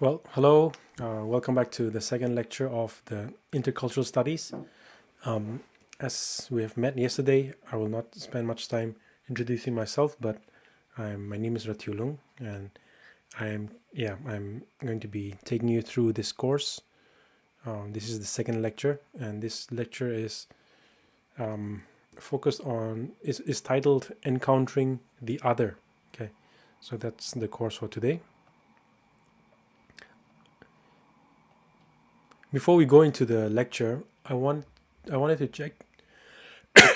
Well, hello. Welcome back to the second lecture of the Intercultural Studies. As we have met yesterday, I will not spend much time introducing myself, but my name is Rathiulung, and I'm going to be taking you through this course. This is the second lecture, and this lecture is focused on is titled "Encountering the Other." Okay, so that's the course for today. Before we go into the lecture, I wanted to check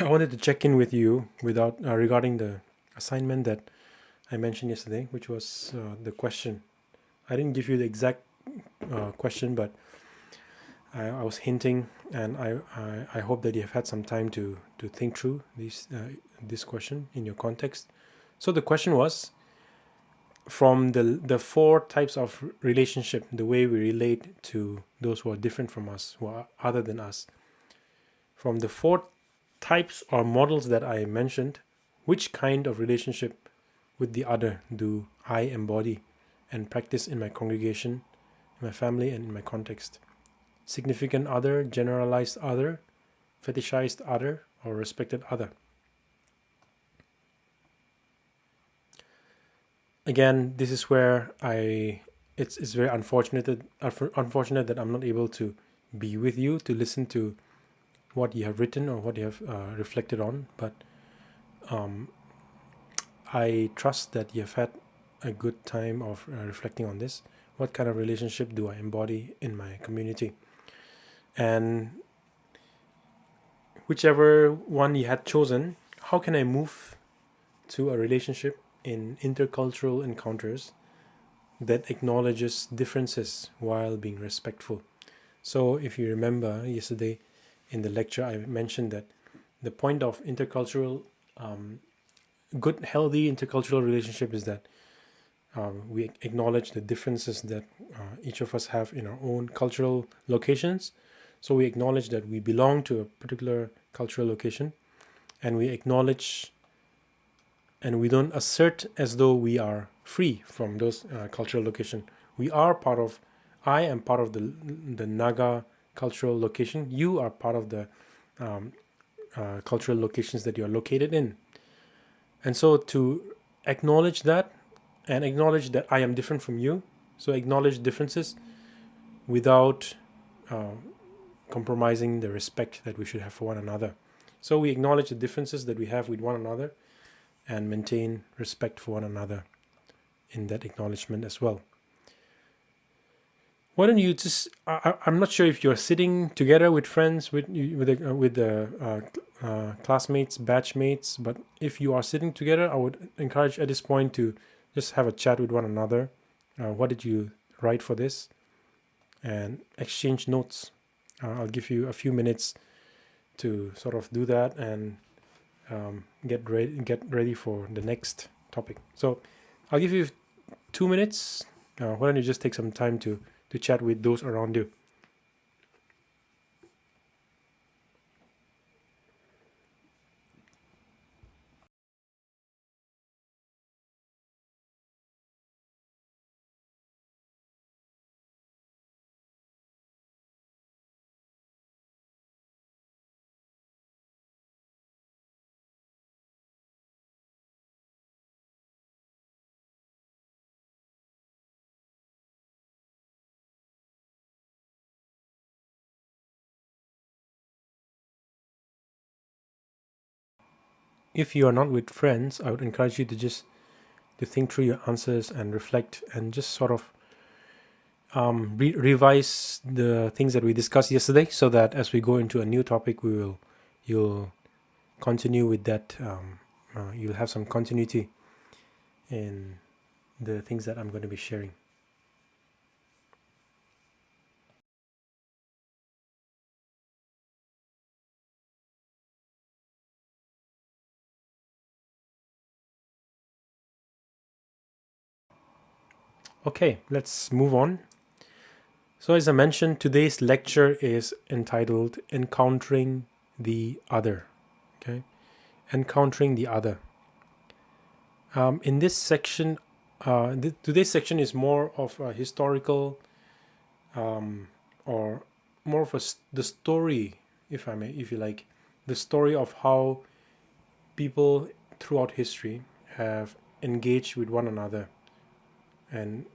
I wanted to check in with you without regarding the assignment that I mentioned yesterday, which was the question. I didn't give you the exact question, but I was hinting, and I hope that you have had some time to think through this question in your context. So the question was, from the four types of relationship, the way we relate to those who are different from us, who are other than us, from the four types or models that I mentioned, which kind of relationship with the other do I embody and practice in my congregation, in my family, and in my context? Significant other, generalized other, fetishized other, or respected other? Again, this is where it's very unfortunate that I'm not able to be with you to listen to what you have written or what you have reflected on, but I trust that you have had a good time of reflecting on this. What kind of relationship do I embody in my community? And whichever one you had chosen, how can I move to a relationship in intercultural encounters that acknowledges differences while being respectful? So if you remember yesterday in the lecture, I mentioned that the point of intercultural good, healthy intercultural relationship is that we acknowledge the differences that each of us have in our own cultural locations. So we acknowledge that we belong to a particular cultural location, and we acknowledge and we don't assert as though we are free from those cultural location. We are part of, I am part of the Naga cultural location. You are part of the cultural locations that you are located in. And so to acknowledge that and acknowledge that I am different from you, so acknowledge differences without compromising the respect that we should have for one another. So we acknowledge the differences that we have with one another and maintain respect for one another in that acknowledgement as well. Why don't you just? I'm not sure if you're sitting together with friends, with the classmates, batchmates, but if you are sitting together, I would encourage at this point to just have a chat with one another. What did you write for this? And exchange notes. I'll give you a few minutes to sort of do that and get ready for the next topic. So I'll give you 2 minutes. Why don't you just take some time to chat with those around you? If you are not with friends, I would encourage you to just to think through your answers and reflect and just sort of revise the things that we discussed yesterday, so that as we go into a new topic, you'll continue with that. You'll have some continuity in the things that I'm going to be sharing. Okay, let's move on. So as I mentioned, today's lecture is entitled Encountering the Other. Okay, Encountering the Other. In this section, today's section is more of a historical, or more of the story, if I may, if you like, the story of how people throughout history have engaged with one another, and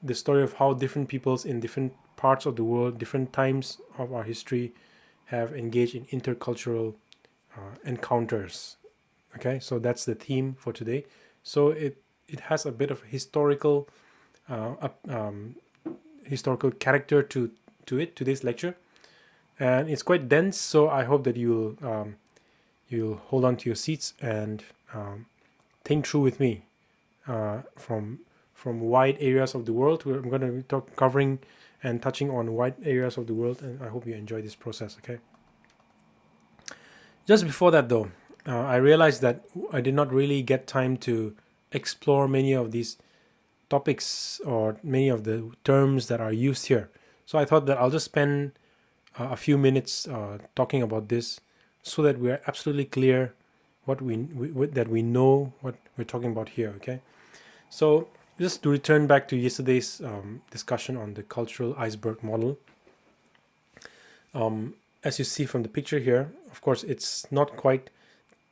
the story of how different peoples in different parts of the world, different times of our history, have engaged in intercultural encounters. Okay, so that's the theme for today. So it has a bit of historical historical character to it, today's lecture, and it's quite dense. So I hope that you'll hold on to your seats and think through with me, from wide areas of the world. I'm going to be covering and touching on wide areas of the world, and I hope you enjoy this process. Okay. Just before that, though, I realized that I did not really get time to explore many of these topics or many of the terms that are used here. So I thought that I'll just spend a few minutes talking about this, so that we are absolutely clear what that we know what we're talking about here. Okay. So just to return back to yesterday's discussion on the cultural iceberg model, as you see from the picture here, of course, it's not quite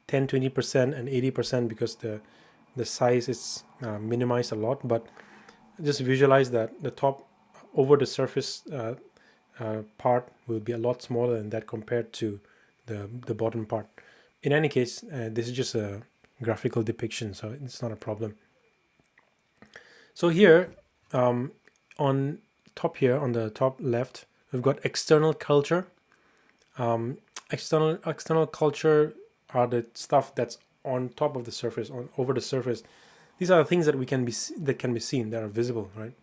10, 20% and 80% because the size is minimized a lot, but just visualize that the top over the surface part will be a lot smaller than that compared to the bottom part. In any case, this is just a graphical depiction, so it's not a problem. So here, on top here, on the top left, we've got external culture. External culture are the stuff that's on top of the surface, over the surface. These are the things that can be seen, that are visible, right?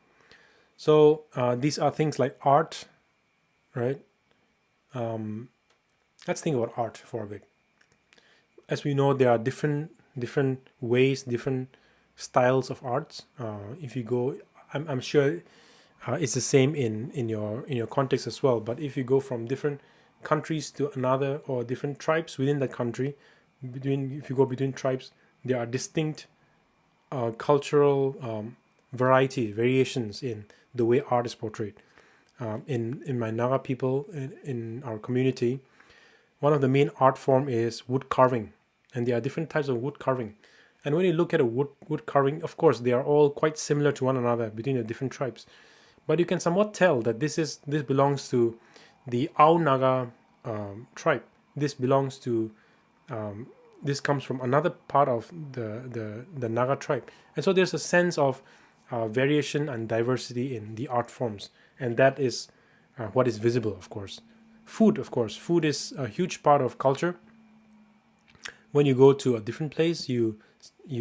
So these are things like art, right? Let's think about art for a bit. As we know, there are different ways, different styles of arts. If you go, I'm sure it's the same in your context as well. But if you go from different countries to another, or different tribes within that country, if you go between tribes, there are distinct cultural variations in the way art is portrayed. In my Naga people, in our community, one of the main art form is wood carving, and there are different types of wood carving. And when you look at a wood carving, of course, they are all quite similar to one another between the different tribes, but you can somewhat tell that this belongs to the Ao Naga tribe. This belongs to this comes from another part of the Naga tribe, and so there's a sense of variation and diversity in the art forms, and that is what is visible, of course. Food is a huge part of culture. When you go to a different place, you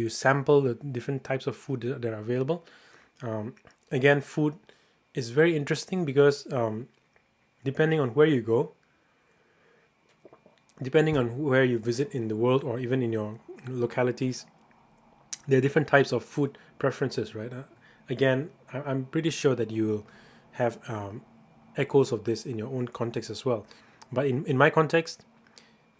sample the different types of food that are available. Again, food is very interesting because depending on where you go, depending on where you visit in the world, or even in your localities, there are different types of food preferences, right? Again, I'm pretty sure that you will have echoes of this in your own context as well. But in my context,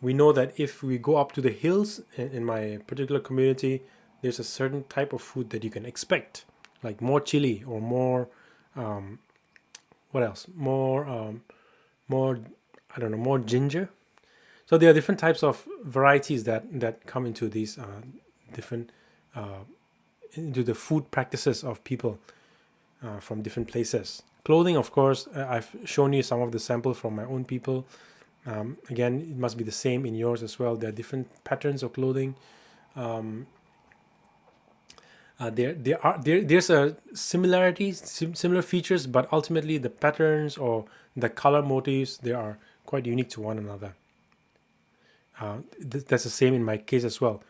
we know that if we go up to the hills in my particular community, there's a certain type of food that you can expect, like more chili, or more, what else? More, I don't know, more ginger. So there are different types of varieties that come into these different into the food practices of people from different places. Clothing, of course, I've shown you some of the samples from my own people. Again, it must be the same in yours as well. There are different patterns of clothing. There's a similar features, but ultimately the patterns or the color motifs, they are quite unique to one another. That's the same in my case as well.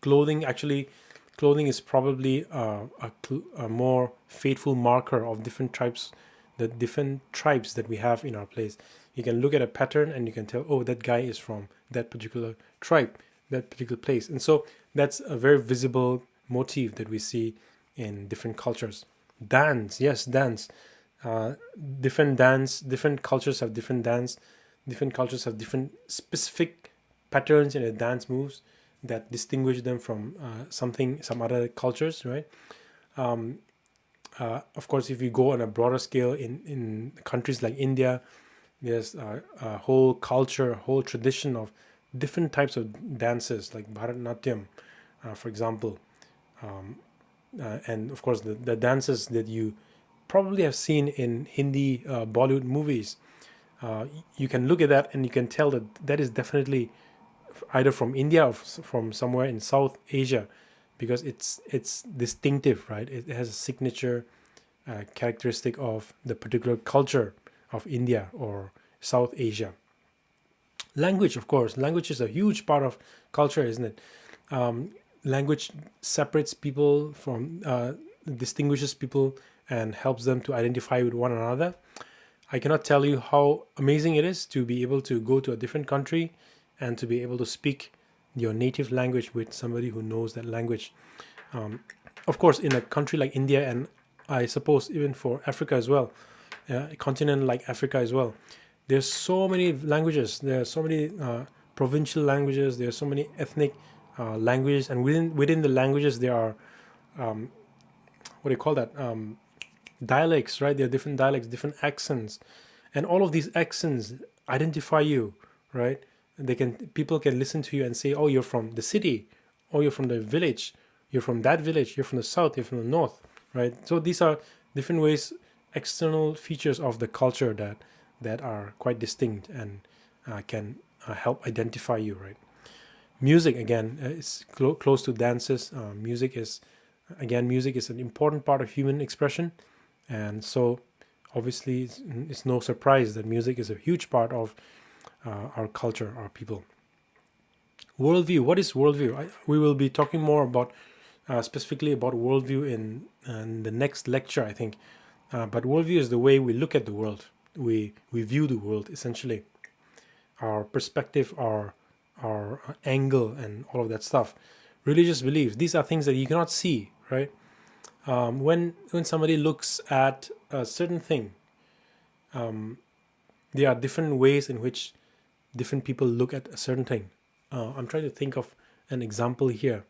Clothing is probably a more faithful marker of different tribes, the different tribes that we have in our place. You can look at a pattern and you can tell, oh, that guy is from that particular tribe, that particular place. And so that's a very visible motif that we see in different cultures. Dance, yes, dance. Different cultures have different dance. Different cultures have different specific patterns in the dance moves. that distinguish them from some other cultures, right? Of course, if you go on a broader scale in countries like India, there's a whole culture, a whole tradition of different types of dances, like Bharatanatyam, for example. And of course, the dances that you probably have seen in Hindi Bollywood movies. You can look at that and you can tell that that is definitely either from India or from somewhere in South Asia, because it's distinctive, right? It has a signature characteristic of the particular culture of India or South Asia. Language, of course, language is a huge part of culture, isn't it? Language separates people from, distinguishes people, and helps them to identify with one another. I cannot tell you how amazing it is to be able to go to a different country and to be able to speak your native language with somebody who knows that language. Of course, in a country like India, and I suppose even for Africa as well, a continent like Africa as well, there's so many languages. There are so many provincial languages. There are so many ethnic languages, and within the languages there are, what do you call that? Dialects, right? There are different dialects, different accents, and all of these accents identify you, right? People can listen to you and say, "Oh, you're from the city, or you're from the village, you're from that village, you're from the south, you're from the north," right? So these are different ways, external features of the culture that are quite distinct and can help identify you, right? Music again is close to dances. Music is an important part of human expression, and so obviously it's no surprise that music is a huge part of our culture, our people. Worldview. What is worldview? We will be talking more about specifically about worldview in the next lecture, I think. But worldview is the way we look at the world. We view the world, essentially. Our perspective, our angle, and all of that stuff. Religious beliefs. These are things that you cannot see, right? When somebody looks at a certain thing, there are different ways in which different people look at a certain thing. I'm trying to think of an example here.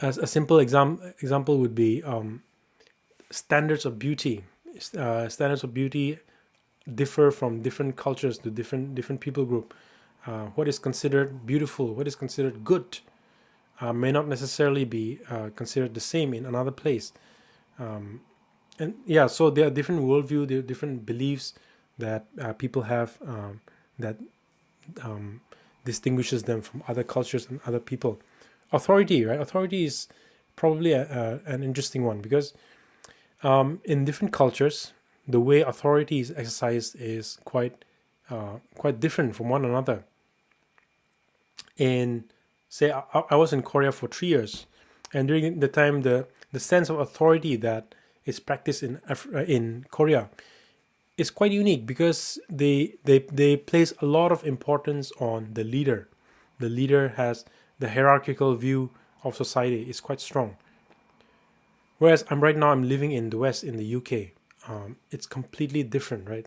As a simple example would be standards of beauty. Standards of beauty differ from different cultures to different people group. What is considered beautiful, what is considered good, may not necessarily be considered the same in another place. And yeah, so there are different worldview, there are different beliefs that people have, that distinguishes them from other cultures and other people. Authority, right? Authority is probably an interesting one, because in different cultures, the way authority is exercised is quite different from one another. In say, I was in Korea for 3 years, and during the time, the sense of authority that is practiced in Korea is quite unique, because they place a lot of importance on the leader. The leader has the hierarchical view of society is quite strong. Whereas I'm living in the West, in the UK. It's completely different, right?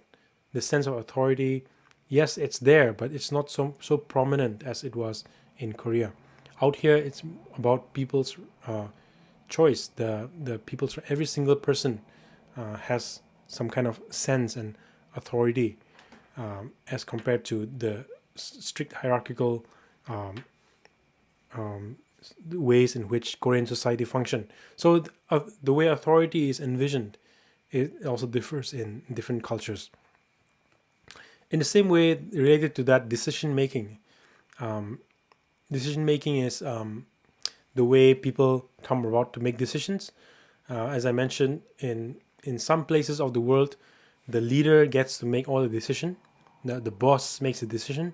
The sense of authority, yes, it's there, but it's not so prominent as it was in Korea. Out here, it's about people's choice. The people's every single person has some kind of sense and authority, as compared to the strict hierarchical ways in which Korean society function. So the way authority is envisioned, it also differs in different cultures. In the same way, related to that, decision making. Decision making is the way people come about to make decisions. As I mentioned, in some places of the world, the leader gets to make all the decision. The boss makes the decision.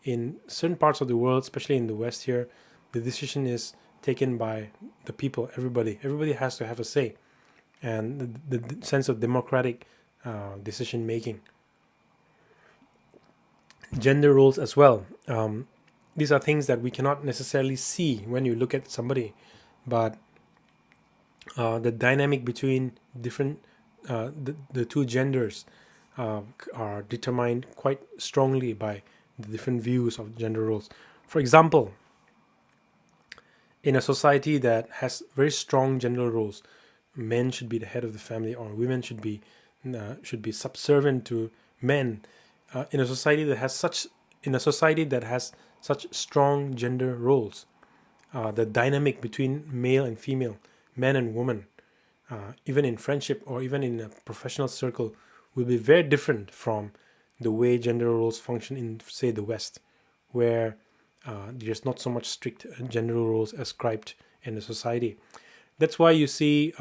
In certain parts of the world, especially in the West here, the decision is taken by the people. Everybody has to have a say, and the sense of democratic decision making. Gender roles as well. These are things that we cannot necessarily see when you look at somebody, but the dynamic between the two genders are determined quite strongly by the different views of gender roles. For example, in a society that has very strong gender roles, men should be the head of the family, or women should be subservient to men. In a society that has such strong gender roles, the dynamic between male and female, man and woman, even in friendship or even in a professional circle, will be very different from the way gender roles function in, say, the West, where there's not so much strict gender roles ascribed in the society. That's why you see,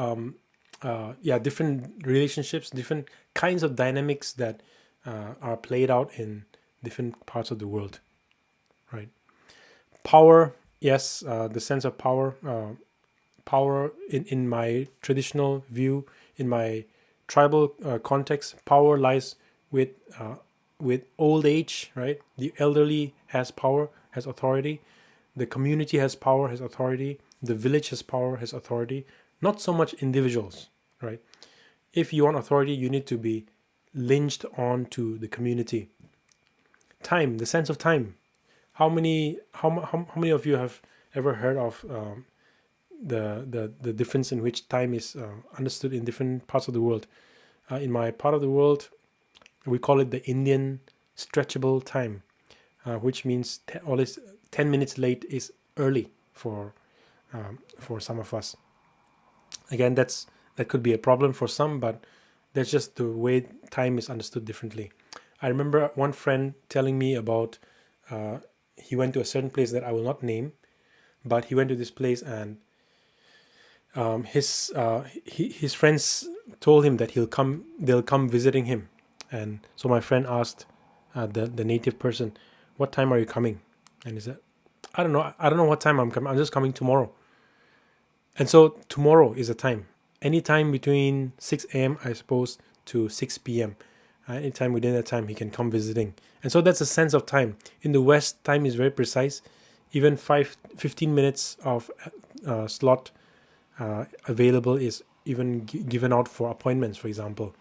different relationships, different kinds of dynamics that are played out in different parts of the world, right? Power, yes, the sense of power. Power in my traditional view, in my tribal context, power lies with with old age, right? The elderly has power, has authority. The community has power, has authority. The village has power, has authority. Not so much individuals, right? If you want authority, you need to be linked on to the community. Time, the sense of time. How many of you have ever heard of the difference in which time is understood in different parts of the world? In my part of the world, we call it the Indian stretchable time, which means always 10 minutes late is early for some of us. Again, that could be a problem for some, but that's just the way time is understood differently. I remember one friend telling me about he went to a certain place that I will not name, but he went to this place and his friends told him that they'll come visiting him, and so my friend asked the native person, "What time are you coming?" And he said, I don't know what time I'm coming. I'm just coming tomorrow." And so tomorrow is a time. Any time between 6 a.m., I suppose, to 6 p.m. Anytime within that time, he can come visiting. And so that's a sense of time. In the West, time is very precise. Even 15 minutes of slot available is even given out for appointments, for example.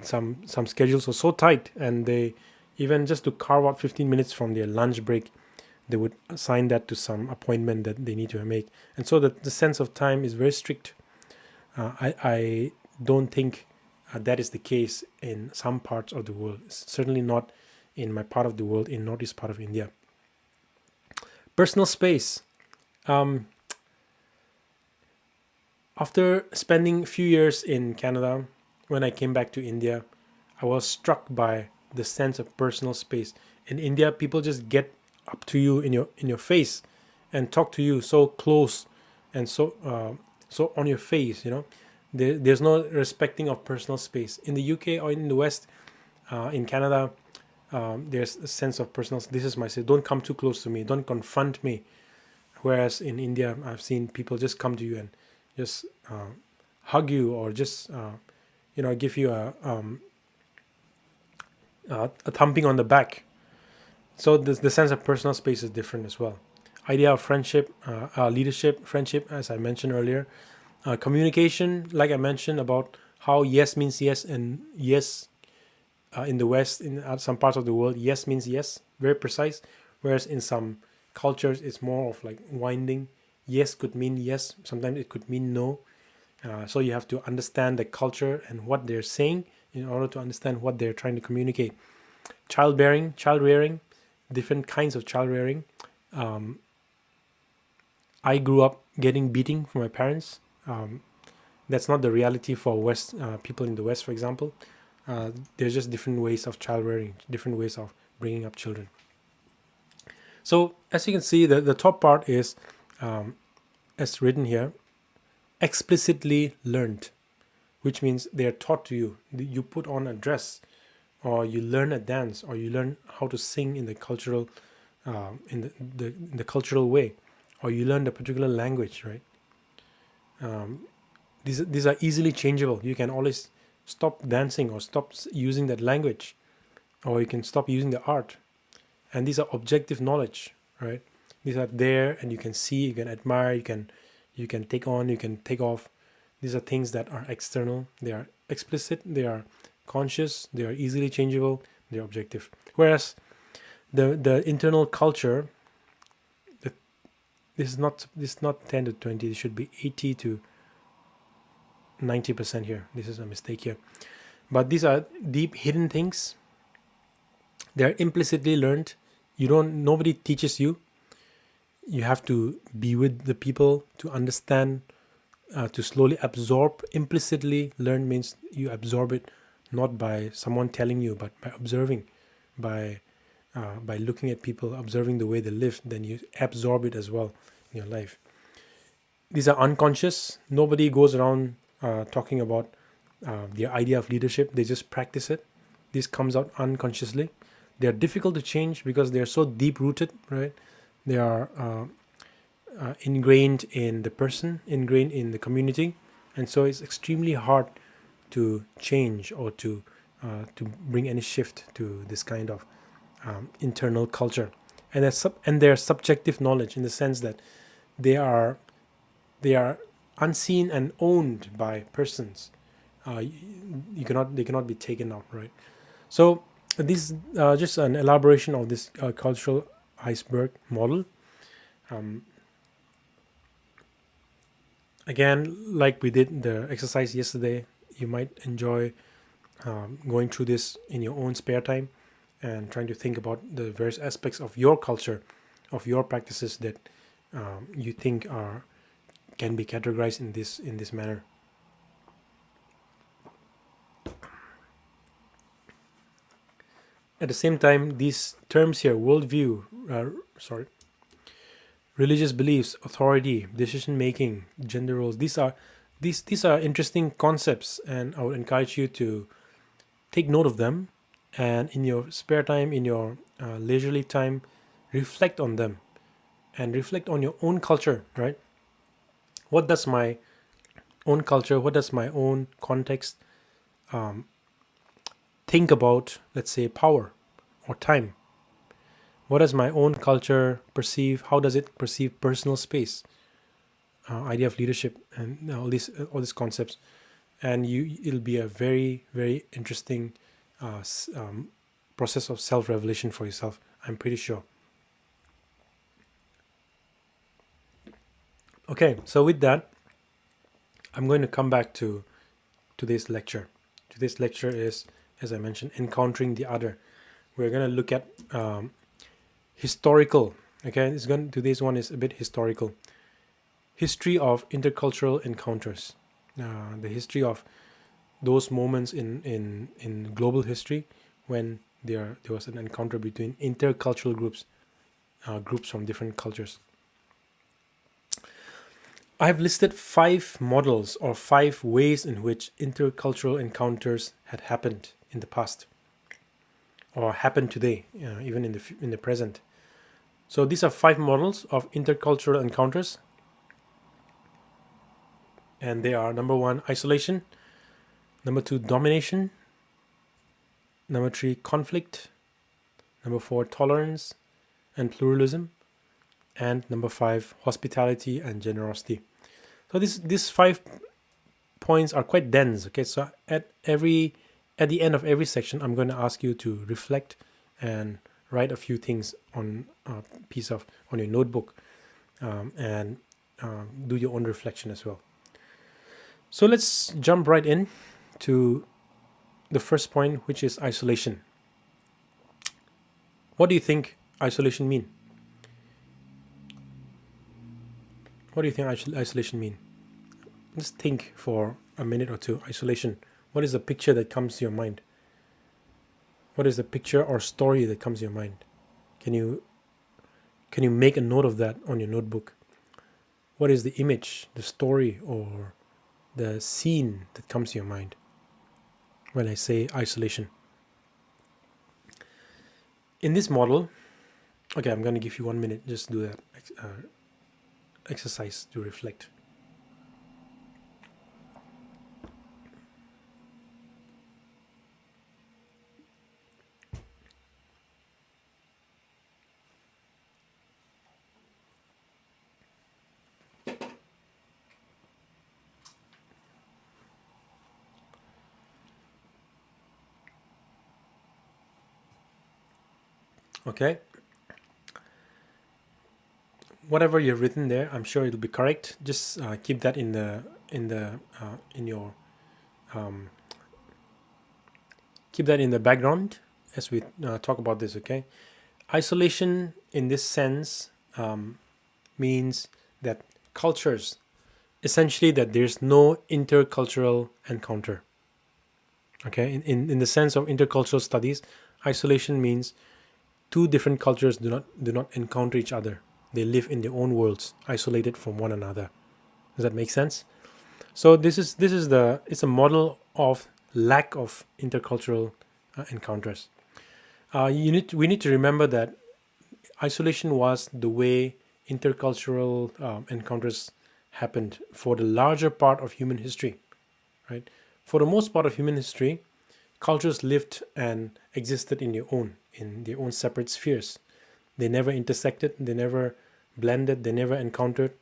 Some schedules are so tight, and they even just to carve out 15 minutes from their lunch break, they would assign that to some appointment that they need to make. And so the sense of time is very strict. I don't think that is the case in some parts of the world. Certainly not in my part of the world, in northeast part of India. Personal space. After spending a few years in Canada, when I came back to India, I was struck by the sense of personal space. In India, people just get up to you in your face and talk to you so close and so on your face. There's no respecting of personal space. In the UK or in the West, in Canada, there's a sense of personal. This is my space. Don't come too close to me. Don't confront me. Whereas in India, I've seen people just come to you and just hug you, or just give you a thumping on the back. So the sense of personal space is different as well. Idea of friendship, leadership, friendship, as I mentioned earlier. Communication, like I mentioned about how yes means yes, and yes in the West, in some parts of the world, yes means yes, very precise. Whereas in some cultures, it's more of like winding. Yes could mean yes, sometimes it could mean no. So you have to understand the culture and what they're saying in order to understand what they're trying to communicate. Child rearing, different kinds of child rearing. I grew up getting beating from my parents. That's not the reality for West people in the West, for example. There's just different ways of child rearing, different ways of bringing up children. So as you can see, the top part is, as written here, explicitly learned, which means they are taught to you. You put on a dress, or you learn a dance, or you learn how to sing in the cultural, in the cultural way, or you learn the particular language, right? These are easily changeable. You can always stop dancing or stop using that language, or you can stop using the art. And these are objective knowledge, right? These are there, and you can see, you can admire, you can take on, you can take off. These are things that are external. They are explicit. They are conscious. They are easily changeable. They are objective. Whereas The internal culture, the, this is not 10 to 20, it should be 80 to 90% here. This is a mistake here. But these are deep hidden things. They're implicitly learned. Nobody teaches you. You have to be with the people to understand, to slowly absorb. Implicitly learn means you absorb it not by someone telling you, but by observing, by looking at people, observing the way they live. Then you absorb it as well in your life. These are unconscious. Nobody goes around talking about their idea of leadership. They just practice it. This comes out unconsciously. They are difficult to change because they are so deep rooted, right? They are ingrained in the person, ingrained in the community, and so it's extremely hard to change or to bring any shift to this kind of internal culture. And their subjective knowledge, in the sense that they are they are unseen and owned by persons. They cannot be taken out, right? So this just an elaboration of this cultural iceberg model. Um, Again, like we did the exercise yesterday, you might enjoy going through this in your own spare time and trying to think about the various aspects of your culture, of your practices that you think are can be categorized in this manner. At the same time, these terms here, worldview, religious beliefs, authority, decision making, gender roles, these are interesting concepts, and I would encourage you to take note of them, and in your spare time, in your leisurely time, reflect on them and reflect on your own culture, right? What does my own culture, what does my own context think about, let's say, power or time? What does my own culture perceive? How does it perceive personal space, idea of leadership, and all these concepts? And it'll be a very very interesting process of self revelation for yourself. I'm pretty sure. Okay, so with that, I'm going to come back to today's lecture. Today's lecture is, as I mentioned, encountering the other. We're going to look at historical. Okay, today's one is a bit historical. History of intercultural encounters. The history of those moments in global history when there was an encounter between intercultural groups, groups from different cultures. I have listed 5 models or 5 ways in which intercultural encounters had happened in the past, or happen today, even in the present. So these are 5 models of intercultural encounters, and they are: number 1, isolation; number 2, domination; number 3, conflict; number 4, tolerance and pluralism; and number 5, hospitality and generosity. So these 5 points are quite dense. Okay, so at the end of every section, I'm going to ask you to reflect and write a few things on a piece of on your notebook, and do your own reflection as well. So let's jump right in to the first point, which is isolation. What do you think isolation mean? What do you think isolation mean? Let's think for a minute or two. Isolation. What is the picture that comes to your mind? What is the picture or story that comes to your mind? Can you make a note of that on your notebook? What is the image, the story, or the scene that comes to your mind when I say isolation? In this model, okay, I'm going to give you 1 minute. Just do that exercise to reflect. Okay, whatever you've written there, I'm sure it'll be correct. Just keep that in your um, keep that in the background as we talk about this. Okay, isolation in this sense means that cultures, essentially, that there's no intercultural encounter. Okay, in the sense of intercultural studies, isolation means two different cultures do not encounter each other. They live in their own worlds, isolated from one another. Does that make sense? So this is the it's a model of lack of intercultural encounters. We need to remember that isolation was the way intercultural encounters happened for the larger part of human history. Right, for the most part of human history, cultures lived and existed in their own separate spheres. They never intersected, they never blended, they never encountered.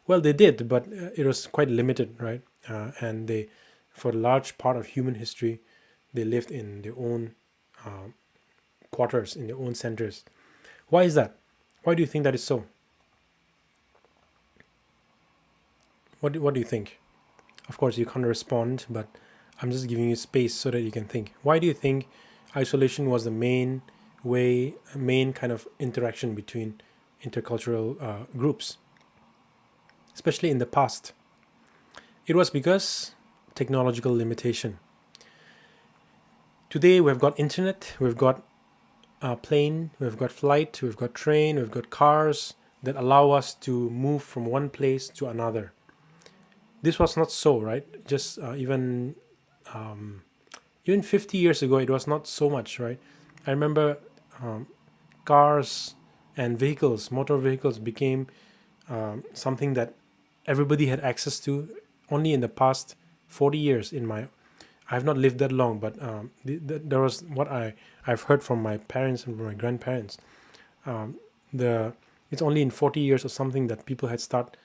Well, they did, but it was quite limited, right? And they, for a large part of human history, they lived in their own quarters, in their own centers. Why is that? Why do you think that is so? What do you think? Of course, you can't respond, but I'm just giving you space so that you can think. Why do you think isolation was the main kind of interaction between intercultural groups, especially in the past? It was because technological limitation. Today we've got internet, we've got plane, we've got flight, we've got train, we've got cars that allow us to move from one place to another. This was not so, right? Just even 50 years ago, it was not so much, right? I remember um, cars and vehicles, motor vehicles, became something that everybody had access to only in the past 40 years. I have not lived that long, but there was what I've heard from my parents and from my grandparents. Um, the it's only in 40 years or something that people had start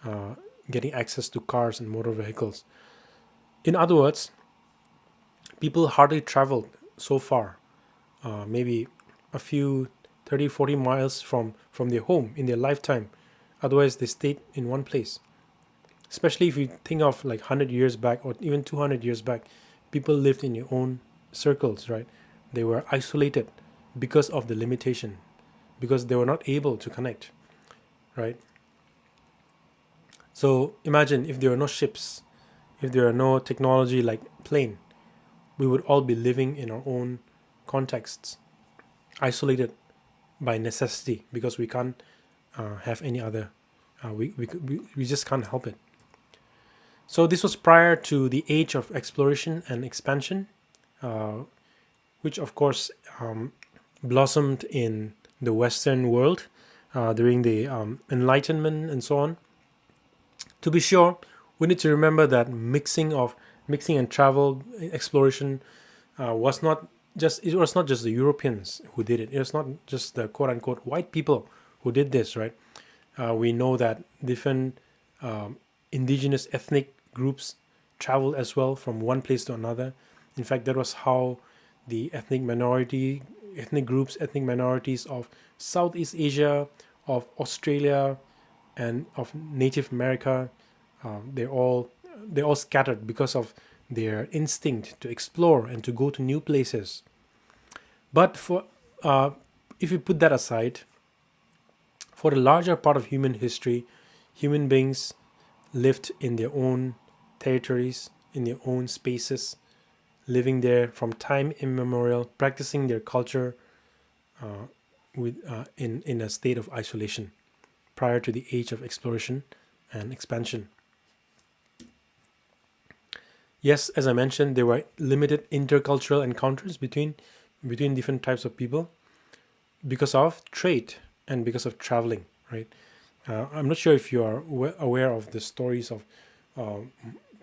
uh, getting access to cars and motor vehicles. In other words, people hardly traveled so far, maybe a few 30, 40 miles from their home in their lifetime. Otherwise, they stayed in one place. Especially if you think of like 100 years back or even 200 years back, people lived in their own circles, right? They were isolated because of the limitation, because they were not able to connect, right? So imagine if there were no ships, if there were no technology like plane, we would all be living in our own contexts, isolated by necessity because we can't have any other. We just can't help it. So this was prior to the age of exploration and expansion, uh, which of course blossomed in the Western world during the Enlightenment and so on. To be sure, we need to remember that mixing and travel exploration was not it was not just the Europeans who did it. It was not just the quote unquote white people who did this, right? We know that different indigenous ethnic groups traveled as well from one place to another. In fact, that was how the ethnic minorities of Southeast Asia, of Australia, and of Native America, they're all scattered because of their instinct to explore and to go to new places. But for if you put that aside, for the larger part of human history, human beings lived in their own territories, in their own spaces, living there from time immemorial, practicing their culture in a state of isolation prior to the age of exploration and expansion. Yes, as I mentioned, there were limited intercultural encounters between different types of people because of trade and because of traveling. Right. I'm not sure if you are aware of the stories of uh,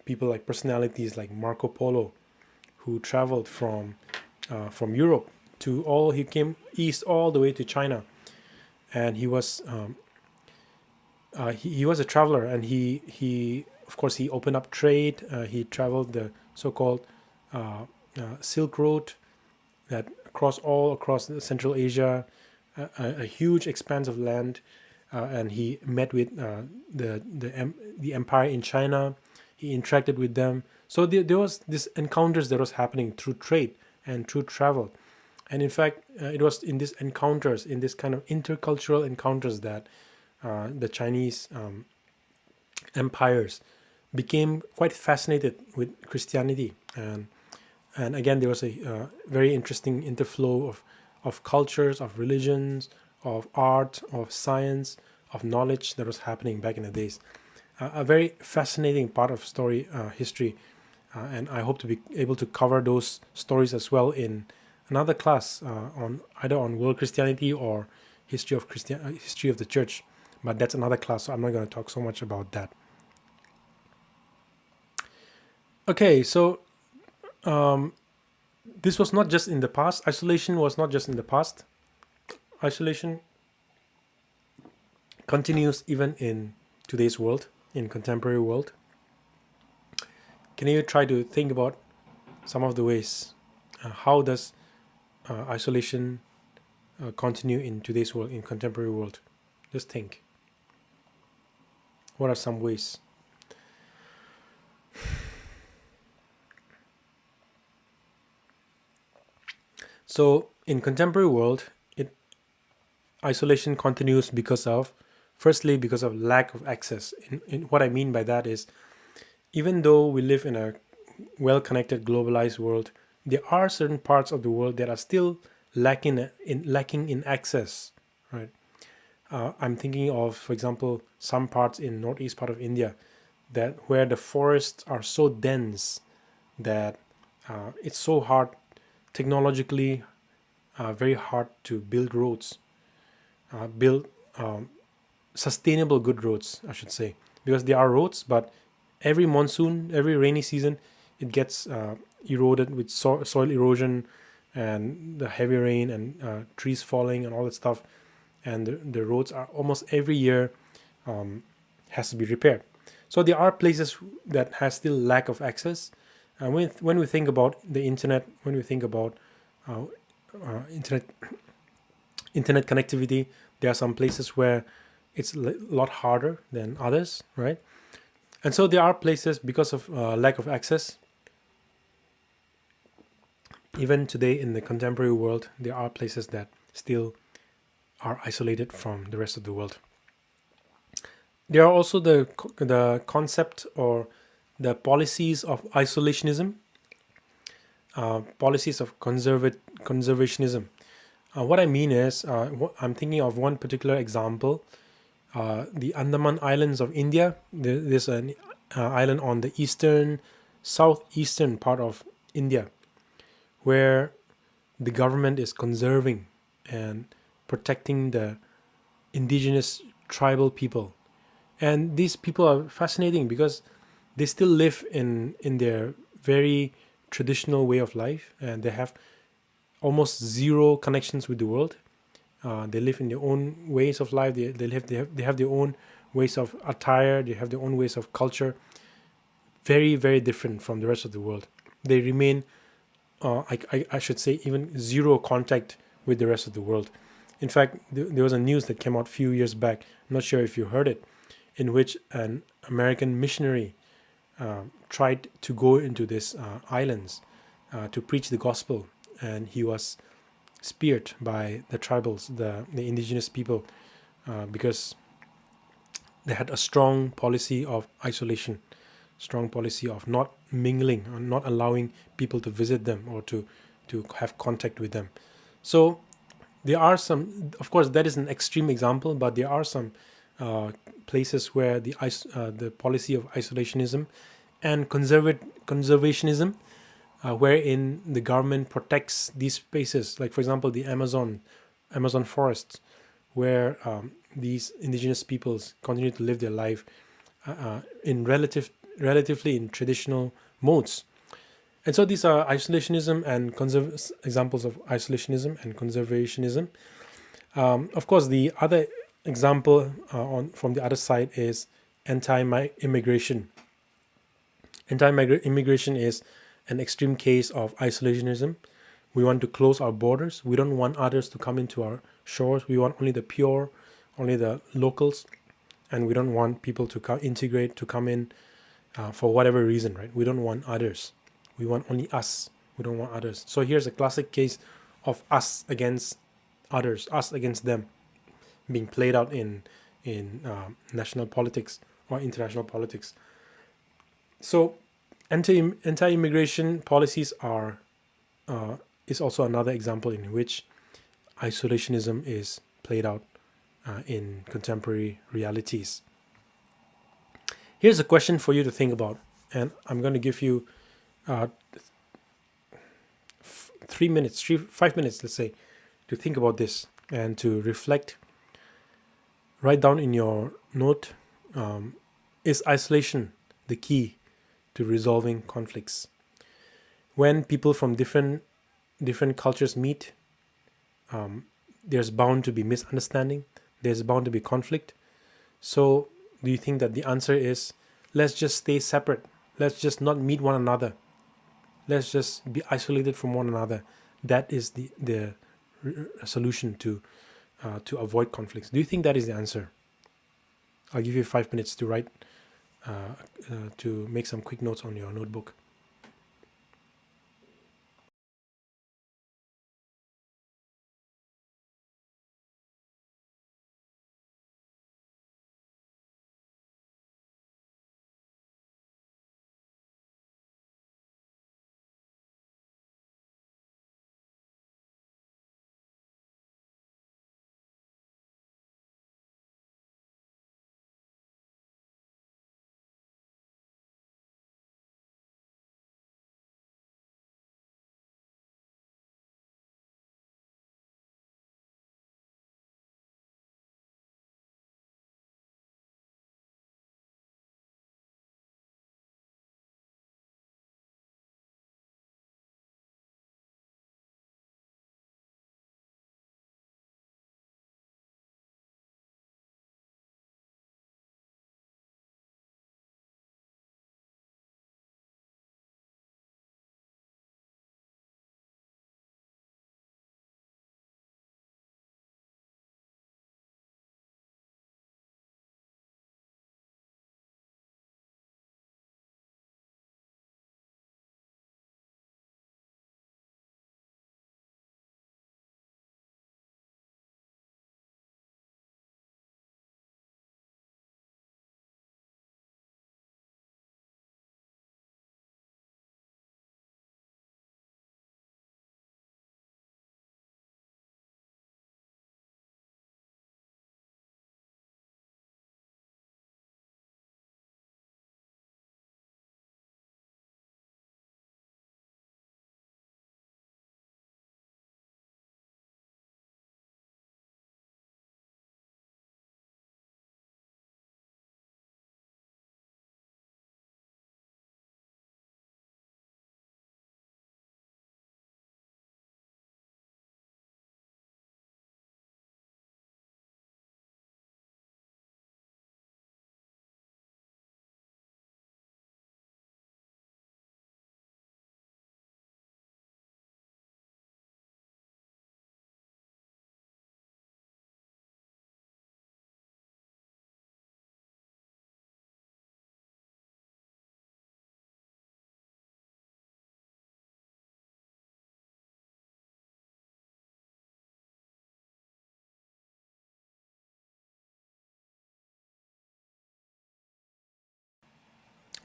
people like personalities like Marco Polo, who traveled from Europe to all he came east all the way to China, and he was a traveler, and he of course he opened up trade. He traveled the so-called Silk Road that across Central Asia, a huge expanse of land, and he met with the empire in China. He interacted with them. So there was this encounters that was happening through trade and through travel, and in fact, it was in these encounters, in this kind of intercultural encounters, that the Chinese empires became quite fascinated with Christianity, and again there was a very interesting interflow of cultures, of religions, of art, of science, of knowledge that was happening back in the days. A very fascinating part of story history, and I hope to be able to cover those stories as well in another class on either on world Christianity or history of the church. But that's another class, so I'm not going to talk so much about that. Okay, so this was not just in the past. Isolation was not just in the past. Isolation continues even in today's world, in contemporary world. Can you try to think about some of the ways? How does isolation continue in today's world, in contemporary world? Just think. What are some ways? So in contemporary world, isolation continues because of, firstly, because of lack of access. In what I mean by that is, even though we live in a well-connected, globalized world, there are certain parts of the world that are still lacking in access. Right? I'm thinking of, for example, some parts in northeast part of India, that where the forests are so dense that it's so hard, technologically very hard to build roads, build sustainable good roads, I should say, because there are roads, but every monsoon, every rainy season, it gets eroded with soil erosion and the heavy rain and trees falling and all that stuff, and the roads are almost every year has to be repaired. So there are places that has still lack of access. And when we think about the internet, when we think about internet connectivity, there are some places where it's a lot harder than others, right? And so there are places, because of lack of access, even today in the contemporary world, there are places that still are isolated from the rest of the world. There are also the concept or the policies of isolationism, policies of conservationism. What I mean is, I'm thinking of one particular example, the Andaman Islands of India. There's an island on the southeastern part of India, where the government is conserving and protecting the indigenous tribal people. And these people are fascinating because they still live in their very traditional way of life, and they have almost zero connections with the world. They live in their own ways of life. They have their own ways of attire. They have their own ways of culture. Very, very different from the rest of the world. They remain, I should say, even zero contact with the rest of the world. In fact, there was a news that came out a few years back. I'm not sure if you heard it, in which an American missionary tried to go into these islands to preach the gospel, and he was speared by the tribals, the indigenous people, because they had a strong policy of isolation, strong policy of not mingling, or not allowing people to visit them or to have contact with them. So there are some, of course, that is an extreme example, but there are some places where the policy of isolationism and conservationism, wherein the government protects these spaces, like for example the Amazon forests, where these indigenous peoples continue to live their life in relatively in traditional modes. And so these are isolationism and examples of isolationism and conservationism. Of course, the other example from the other side is anti-immigration. Anti-immigration is an extreme case of isolationism, We want to close our borders. We don't want others to come into our shores. We want only the pure, only the locals, and we don't want people to integrate, to come in for whatever reason, right? We don't want others. We want only us. We don't want others. So here's a classic case of us against others, us against them, being played out in national politics or international politics. So anti-immigration policies are is also another example in which isolationism is played out in contemporary realities. Here's a question for you to think about, and I'm going to give you 5 minutes, let's say, to think about this and to reflect. Write down in your note, is isolation the key to resolving conflicts? When people from different cultures meet, there's bound to be misunderstanding, there's bound to be conflict. So do you think that the answer is, let's just stay separate, let's just not meet one another, let's just be isolated from one another? That is the solution to avoid conflicts. Do you think that is the answer? I'll give you 5 minutes to write, to make some quick notes on your notebook.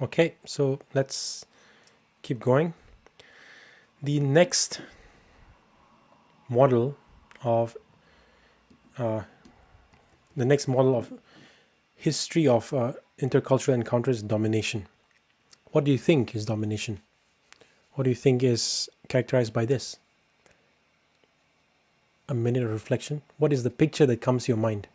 Okay, so let's keep going. The next model of history of intercultural encounters is domination. What do you think is domination? What do you think is characterized by this? A minute of reflection. What is the picture that comes to your mind?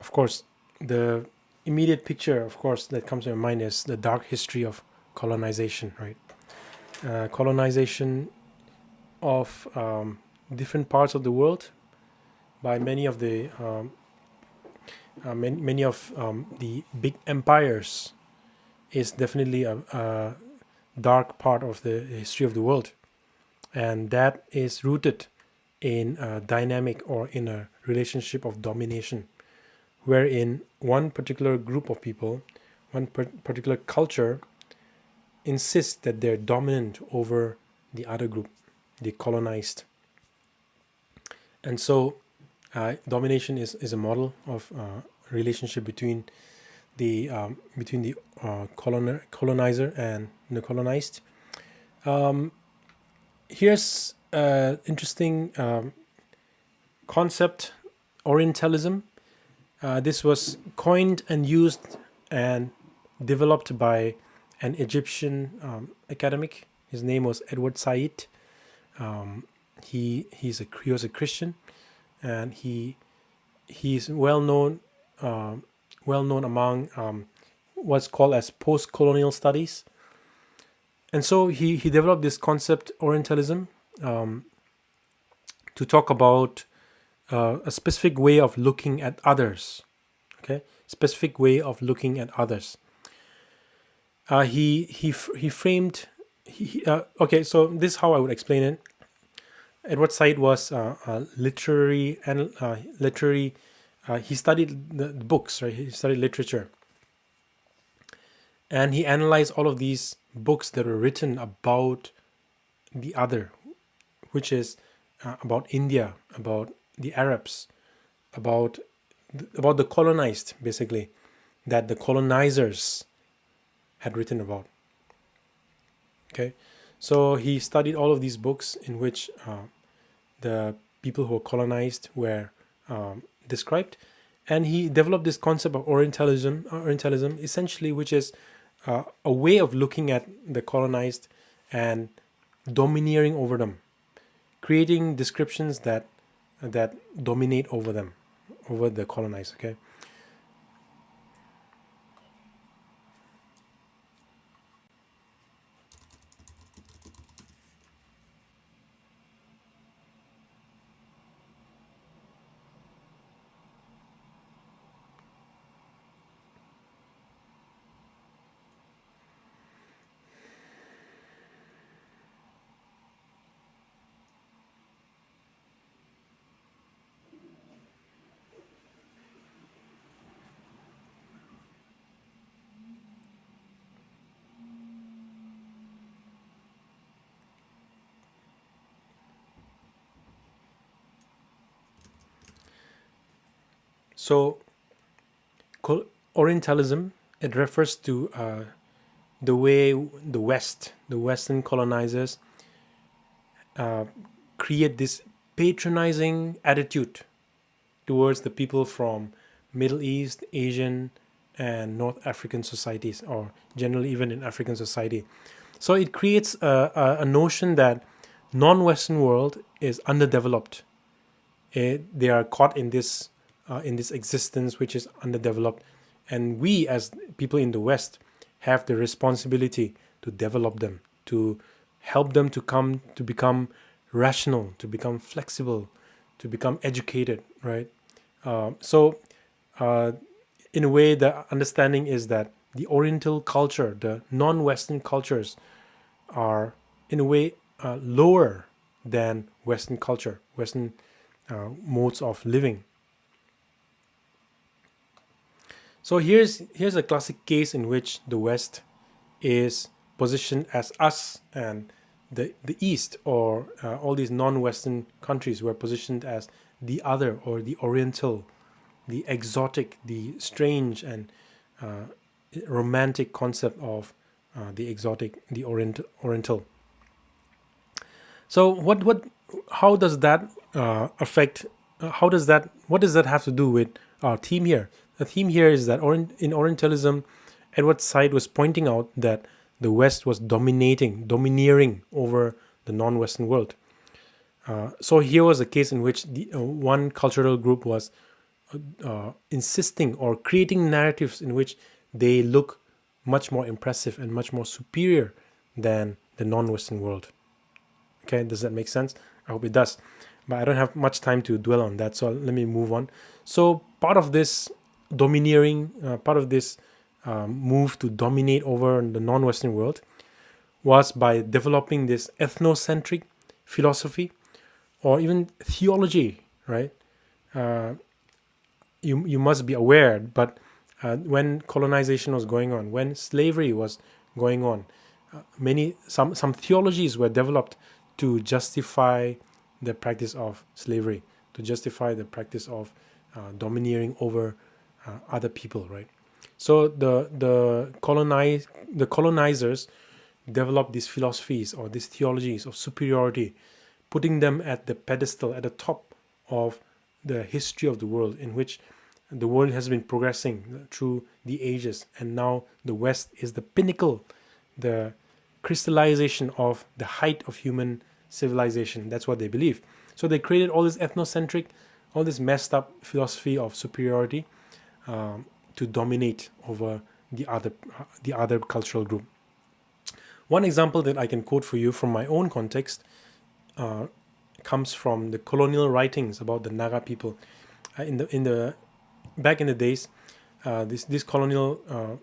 Of course, the immediate picture, of course, that comes to your mind is the dark history of colonization, right? Colonization of different parts of the world by many of the big empires is definitely a dark part of the history of the world, and that is rooted in a dynamic or in a relationship of domination, wherein one particular group of people, one particular culture insists that they're dominant over the other group, the colonized. And so domination is a model of relationship between the colonizer and the colonized. Here's an interesting concept: Orientalism. This was coined and used and developed by an Egyptian academic. His name was Edward Said. He was a Christian, and he's well known among what's called as post-colonial studies. And so he developed this concept, Orientalism, to talk about a specific way of looking at others. Okay, specific way of looking at others. He framed. Okay, so this is how I would explain it. Edward Said was a literary and literary. He studied the books, right? He studied literature, and he analyzed all of these books that were written about the other, which is about India, about the Arabs, about about the colonized, basically, that the colonizers had written about. Okay, so he studied all of these books in which the people who were colonized were described, and he developed this concept of Orientalism, essentially, which is a way of looking at the colonized and domineering over them, creating descriptions that dominate over them, over the colonized. Okay. So Orientalism, it refers to the way the Western colonizers create this patronizing attitude towards the people from Middle East, Asian, and North African societies, or generally even in African society. So it creates a notion that non-Western world is underdeveloped. They are caught in this existence which is underdeveloped, and we as people in the West have the responsibility to develop them, to help them to come to become rational, to become flexible, to become educated, right? So, in a way, the understanding is that the Oriental culture, the non-Western cultures, are in a way lower than Western culture, Western modes of living. So here's a classic case in which the West is positioned as us, and the East, or all these non-Western countries, were positioned as the other, or the Oriental, the exotic, the strange, and romantic concept of the exotic, the Oriental. So how does that affect? How does that? What does that have to do with our theme here? The theme here is that in Orientalism, Edward Said was pointing out that the West was domineering over the non-Western world. So here was a case in which the one cultural group was insisting or creating narratives in which they look much more impressive and much more superior than the non-Western world. Okay, does that make sense? I hope it does. but I don't have much time to dwell on that, so let me move on. So part of this domineering, part of this move to dominate over the non-Western world was by developing this ethnocentric philosophy or even theology, right? You must be aware, but when colonization was going on, when slavery was going on, some theologies were developed to justify the practice of slavery, to justify the practice of domineering over other people, right? So the colonizers developed these philosophies or these theologies of superiority, putting them at the pedestal, at the top of the history of the world, in which the world has been progressing through the ages, and now the West is the pinnacle, the crystallization of the height of human civilization. That's what they believe. So they created all this ethnocentric, all this messed up philosophy of superiority to dominate over the other cultural group. One example that I can quote for you from my own context comes from the colonial writings about the Naga people. In the back in the days, these colonial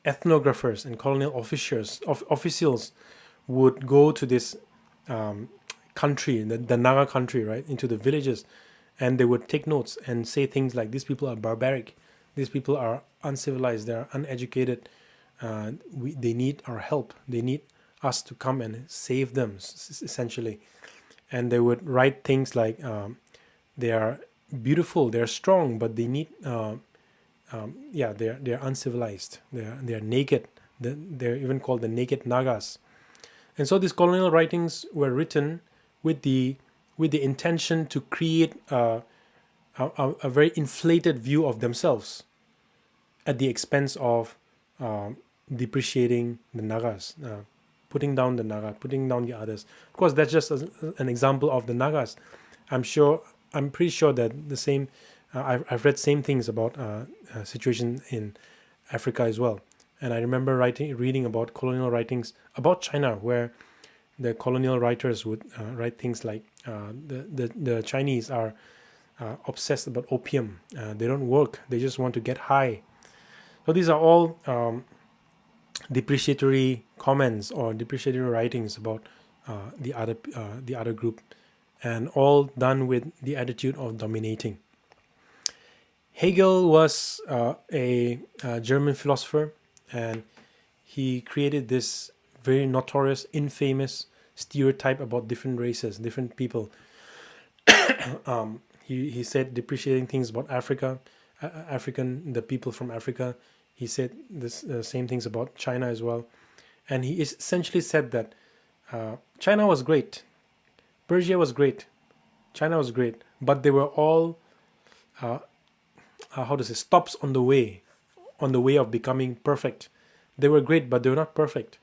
ethnographers and colonial officials would go to this country, the Naga country, right, into the villages, and they would take notes and say things like, "These people are barbaric, these people are uncivilized, they are uneducated. They need our help. They need us to come and save them, essentially." And they would write things like, "They are beautiful, they are strong, but they need, they're uncivilized. They are naked. They're even called the naked Nagas." And so these colonial writings were written with the intention to create a very inflated view of themselves at the expense of depreciating the Nagas, putting down the Naga, putting down the others. Of course, that's just an example of the Nagas. I'm pretty sure that the same. I've read same things about situation in Africa as well, and I remember reading about colonial writings about China, where the colonial writers would write things like the Chinese are obsessed about opium. They don't work. They just want to get high. So these are all depreciatory comments or depreciatory writings about the other group, and all done with the attitude of dominating. Hegel was a German philosopher, and he created this very notorious, infamous stereotype about different races, different people. He said depreciating things about Africa, the people from Africa. He said the same things about China as well, and he essentially said that China was great, Persia was great, China was great, but they were all how to say, stops on the way of becoming perfect. They were great, but they were not perfect.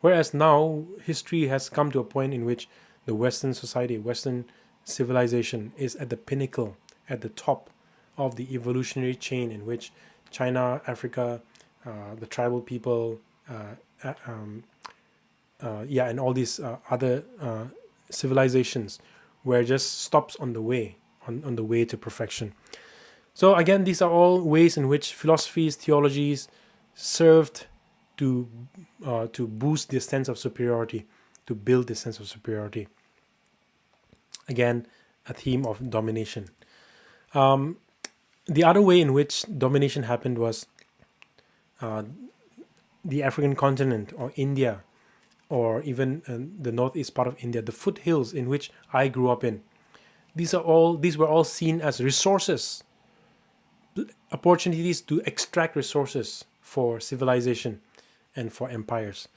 Whereas now history has come to a point in which the Western society, Western civilization is at the pinnacle, at the top of the evolutionary chain, in which China, Africa, the tribal people, and all these other civilizations were just stops on the way, on the way to perfection. So again, these are all ways in which philosophies, theologies served to boost this sense of superiority, to build this sense of superiority. Again, a theme of domination. The other way in which domination happened was the African continent, or India, or even the northeast part of India, the foothills in which I grew up in. These were all seen as resources, opportunities to extract resources for civilization and for empires.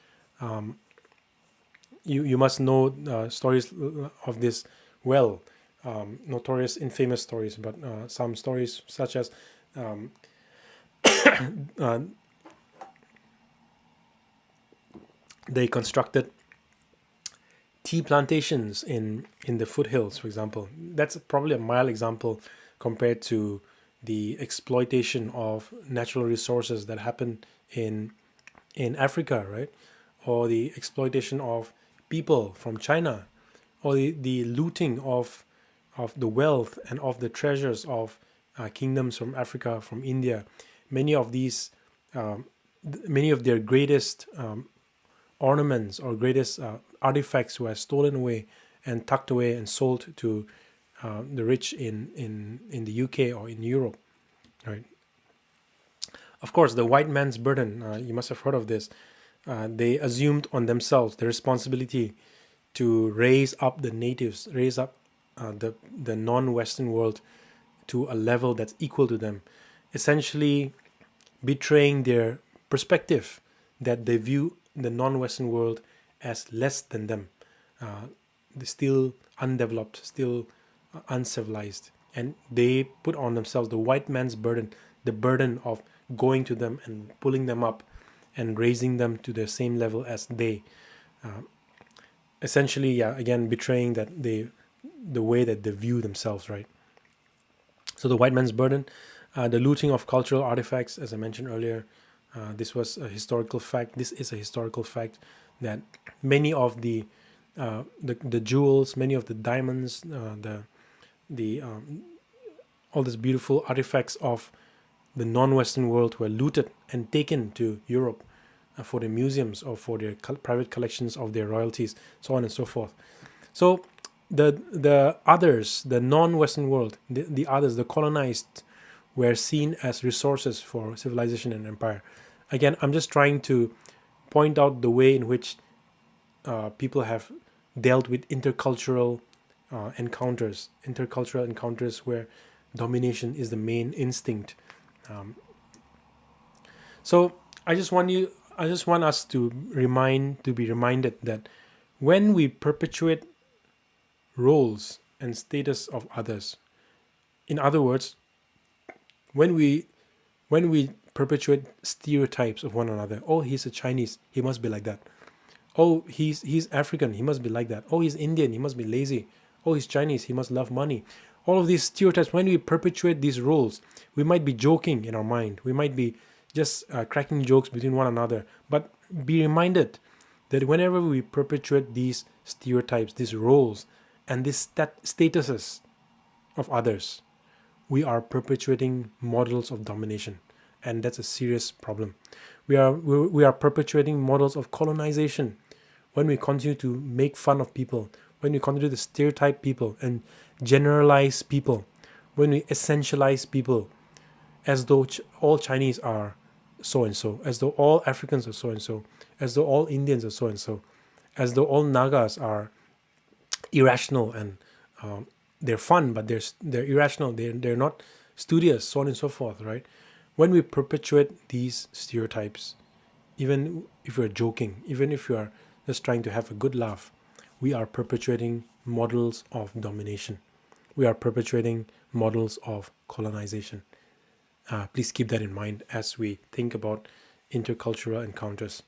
You must know stories of this well, notorious, infamous stories, but some stories such as they constructed tea plantations in the foothills, for example. That's probably a mild example compared to the exploitation of natural resources that happen in Africa, right? Or the exploitation of people from China, or the looting of of the wealth and of the treasures of kingdoms from Africa, from India. Many of these, many of their greatest ornaments or greatest artifacts were stolen away and tucked away and sold to the rich in the UK or in Europe, right? Of course, the white man's burden, you must have heard of this. They assumed on themselves the responsibility to raise up the natives, raise up the non-Western world to a level that's equal to them, essentially betraying their perspective that they view the non-Western world as less than them. They're still undeveloped, still uncivilized, and they put on themselves the white man's burden, the burden of going to them and pulling them up and raising them to the same level as they. Essentially, yeah, again betraying that the way that they view themselves, right? So the white man's burden, the looting of cultural artifacts, as I mentioned earlier, this was a historical fact. This is a historical fact that many of the jewels, many of the diamonds, the all these beautiful artifacts of the non-Western world were looted and taken to Europe for their museums or for their private collections of their royalties, so on and so forth. So the others, the non-Western world, the others, the colonized, were seen as resources for civilization and empire. Again, I'm just trying to point out the way in which people have dealt with intercultural encounters where domination is the main instinct. So I just want us to be reminded that when we perpetuate roles and status of others, in other words, when we perpetuate stereotypes of one another, oh, he's a Chinese, he must be like that. Oh, he's African, he must be like that. Oh, he's Indian, he must be lazy. Oh, he's Chinese, he must love money. All of these stereotypes, when we perpetuate these roles, we might be joking in our mind. We might be just cracking jokes between one another. But be reminded that whenever we perpetuate these stereotypes, these roles, and these statuses of others, we are perpetuating models of domination, and that's a serious problem. We are perpetuating models of colonization when we continue to make fun of people, when we continue to stereotype people and generalize people, when we essentialize people as though all Chinese are so and so, as though all Africans are so and so, as though all Indians are so and so, as though all Nagas are irrational and they're fun, but they're irrational. They're not studious, so on and so forth, right? When we perpetuate these stereotypes, even if you're joking, even if you are just trying to have a good laugh, we are perpetuating models of domination. We are perpetuating models of colonization. Please keep that in mind as we think about intercultural encounters.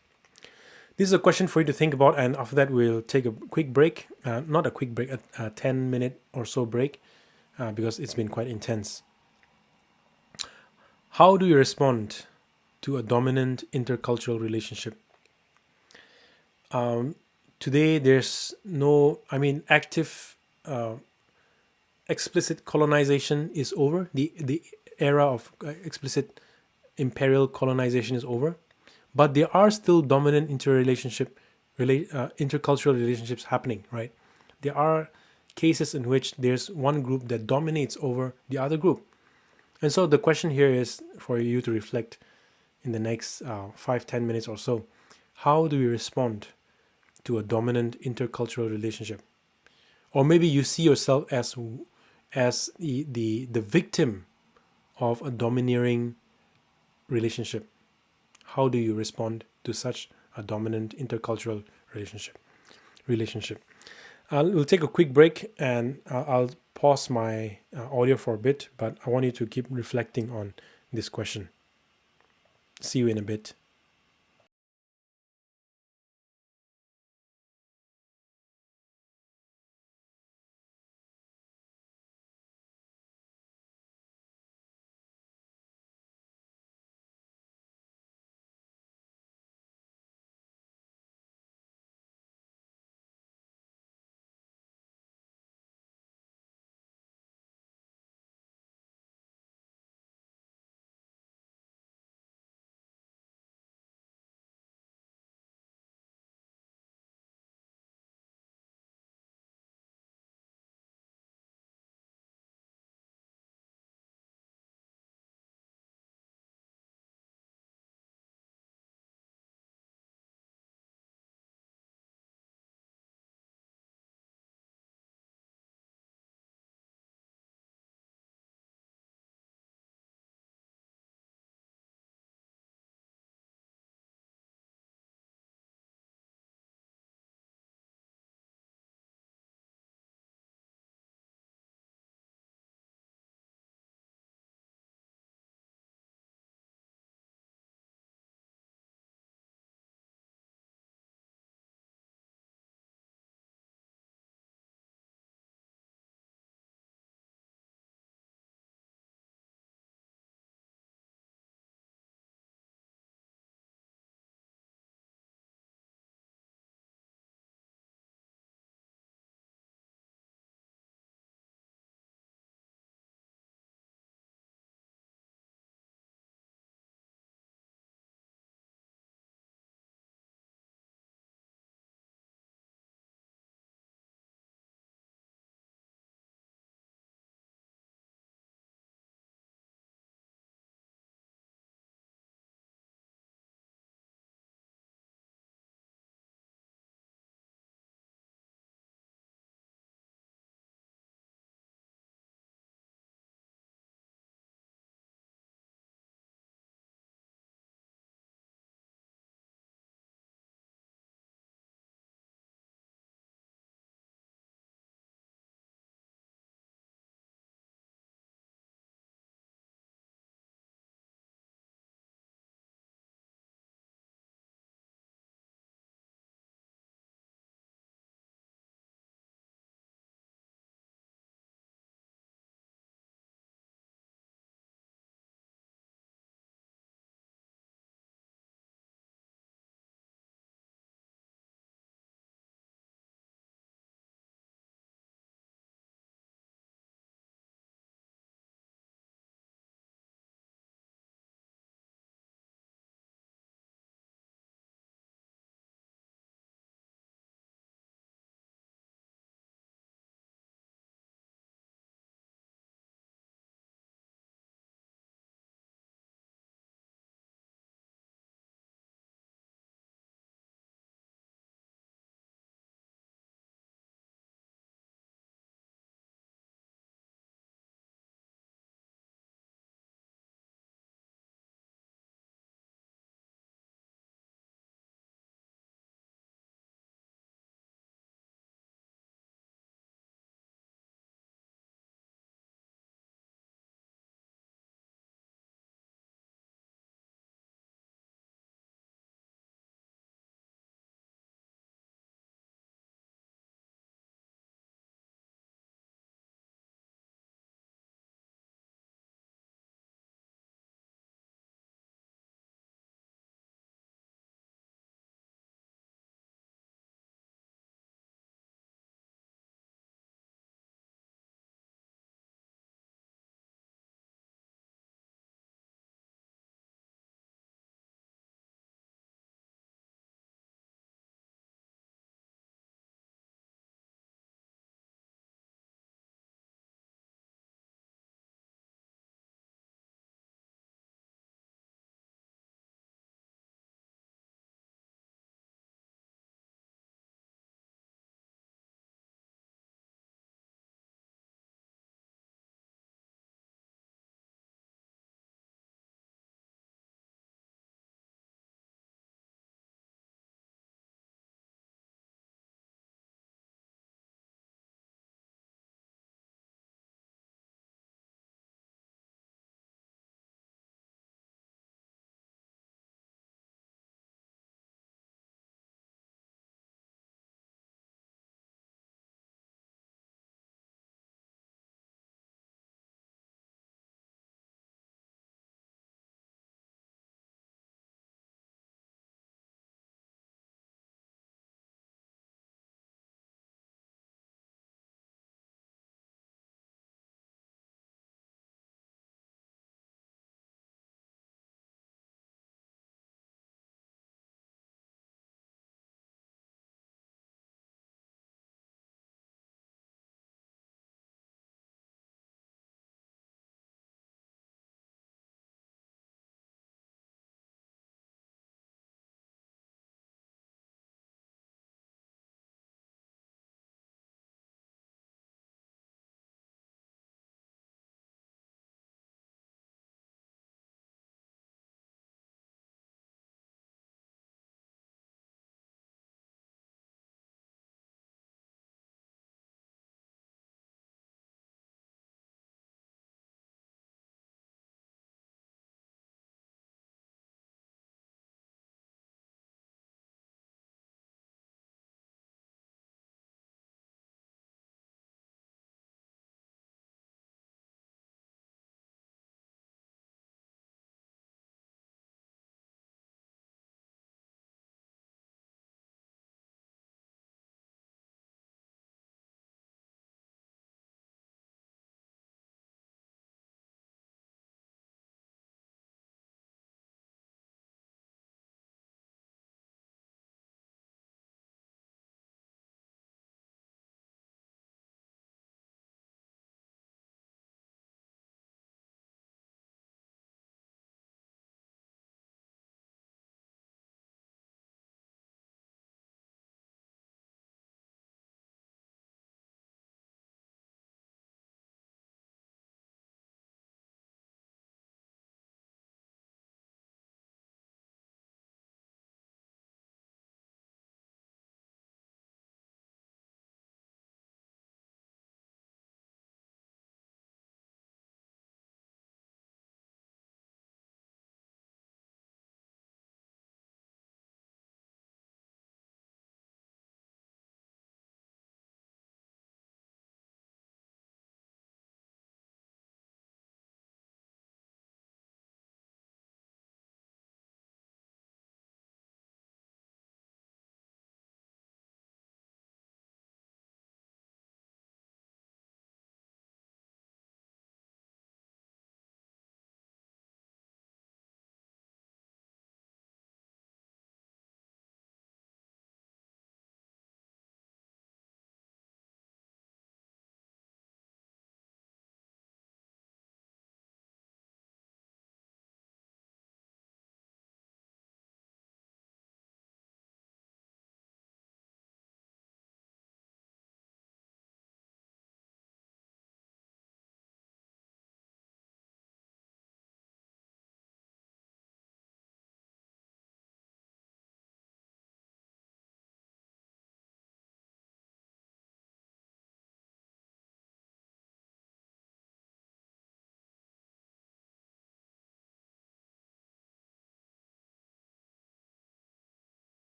This is a question for you to think about, and after that, we'll take a quick break. Not a quick break, a 10-minute or so break, because it's been quite intense. How do you respond to a dominant intercultural relationship? Today, there's no, active, explicit colonization is over. The era of explicit imperial colonization is over, but there are still dominant intercultural relationships happening, right? There are cases in which there's one group that dominates over the other group. And so the question here is for you to reflect in the next 5-10 minutes or so. How do we respond to a dominant intercultural relationship? Or maybe you see yourself as the victim of a domineering relationship. How do you respond to such a dominant intercultural relationship? We'll take a quick break, and I'll pause my audio for a bit, but I want you to keep reflecting on this question. See you in a bit.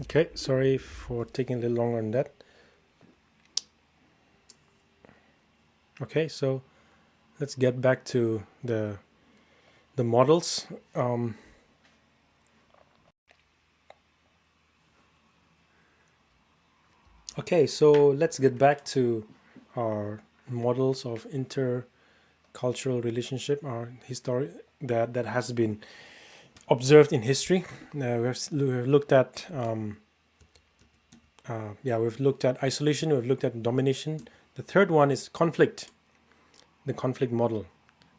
Okay, sorry for taking a little longer on that. Okay, so let's get back to the models. Okay, so let's get back to our models of intercultural relationship, our history that has been observed in history. We've looked at we've looked at isolation, we've looked at domination. The third one is conflict, the conflict model.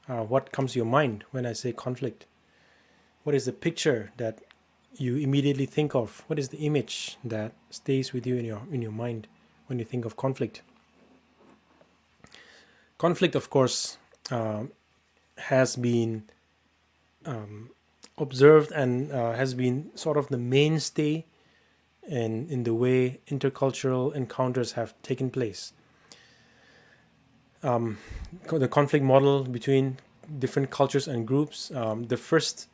What comes to your mind when I say conflict? What is the picture that you immediately think of? What is the image that stays with you in your mind when you think of conflict? Conflict, of course, has been observed and has been sort of the mainstay in the way intercultural encounters have taken place. The conflict model between different cultures and groups. The first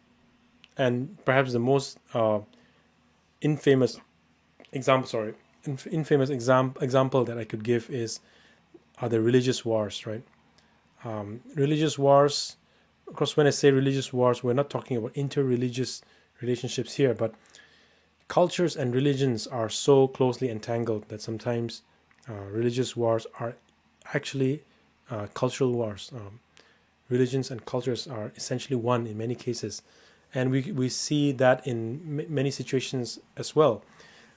and perhaps the most infamous example, example that I could give is are the religious wars, right? Religious wars. Of course, when I say religious wars, we're not talking about interreligious relationships here, but cultures and religions are so closely entangled that sometimes religious wars are actually cultural wars. Religions and cultures are essentially one in many cases, and we see that in many situations as well.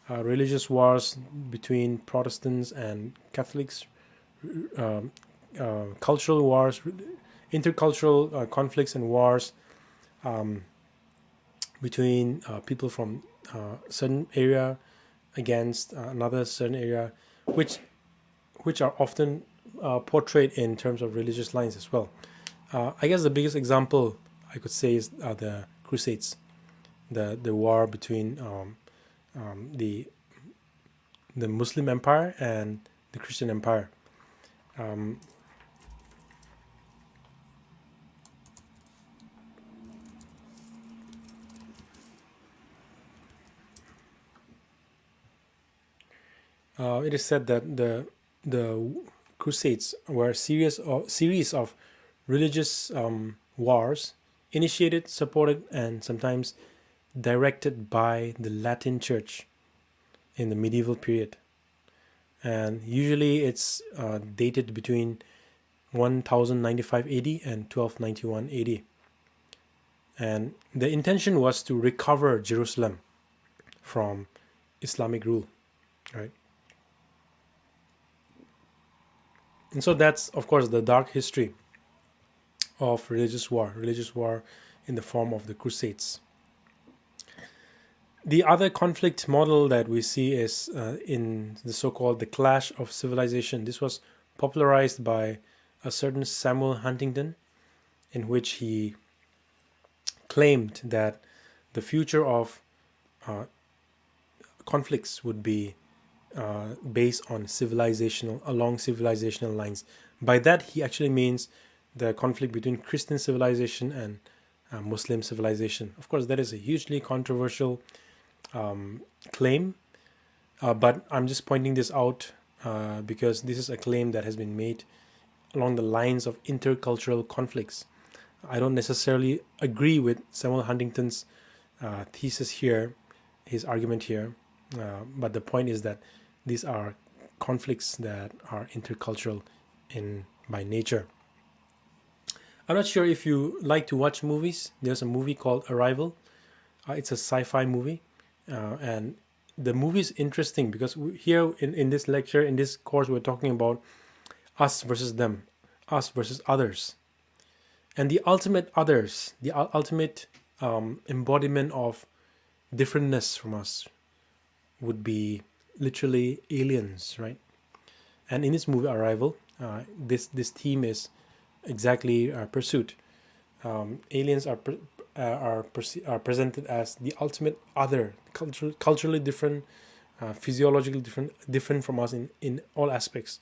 Religious wars between Protestants and Catholics, cultural wars, intercultural conflicts and wars between people from a certain area against another certain area, which are often portrayed in terms of religious lines as well. I guess the biggest example I could say is the Crusades, the war between the Muslim Empire and the Christian Empire. It is said that the Crusades were a series of religious wars initiated, supported, and sometimes directed by the Latin Church in the medieval period. And usually it's dated between 1095 AD and 1291 AD. And the intention was to recover Jerusalem from Islamic rule, right? And so that's, of course, the dark history of religious war in the form of the Crusades. The other conflict model that we see is in the so-called the clash of civilization. This was popularized by a certain Samuel Huntington, in which he claimed that the future of conflicts would be based on along civilizational lines. By that, he actually means the conflict between Christian civilization and Muslim civilization. Of course, that is a hugely controversial claim, but I'm just pointing this out because this is a claim that has been made along the lines of intercultural conflicts. I don't necessarily agree with Samuel Huntington's thesis here, his argument here, but the point is that these are conflicts that are intercultural by nature. I'm not sure if you like to watch movies. There's a movie called Arrival. It's a sci-fi movie, and the movie is interesting because here in this lecture, in this course, we're talking about us versus them, us versus others. And the ultimate others, the ultimate embodiment of differentness from us would be literally aliens, right? And in this movie Arrival, this theme is exactly pursued. Aliens are presented as the ultimate other, culturally different, physiologically different from us in all aspects.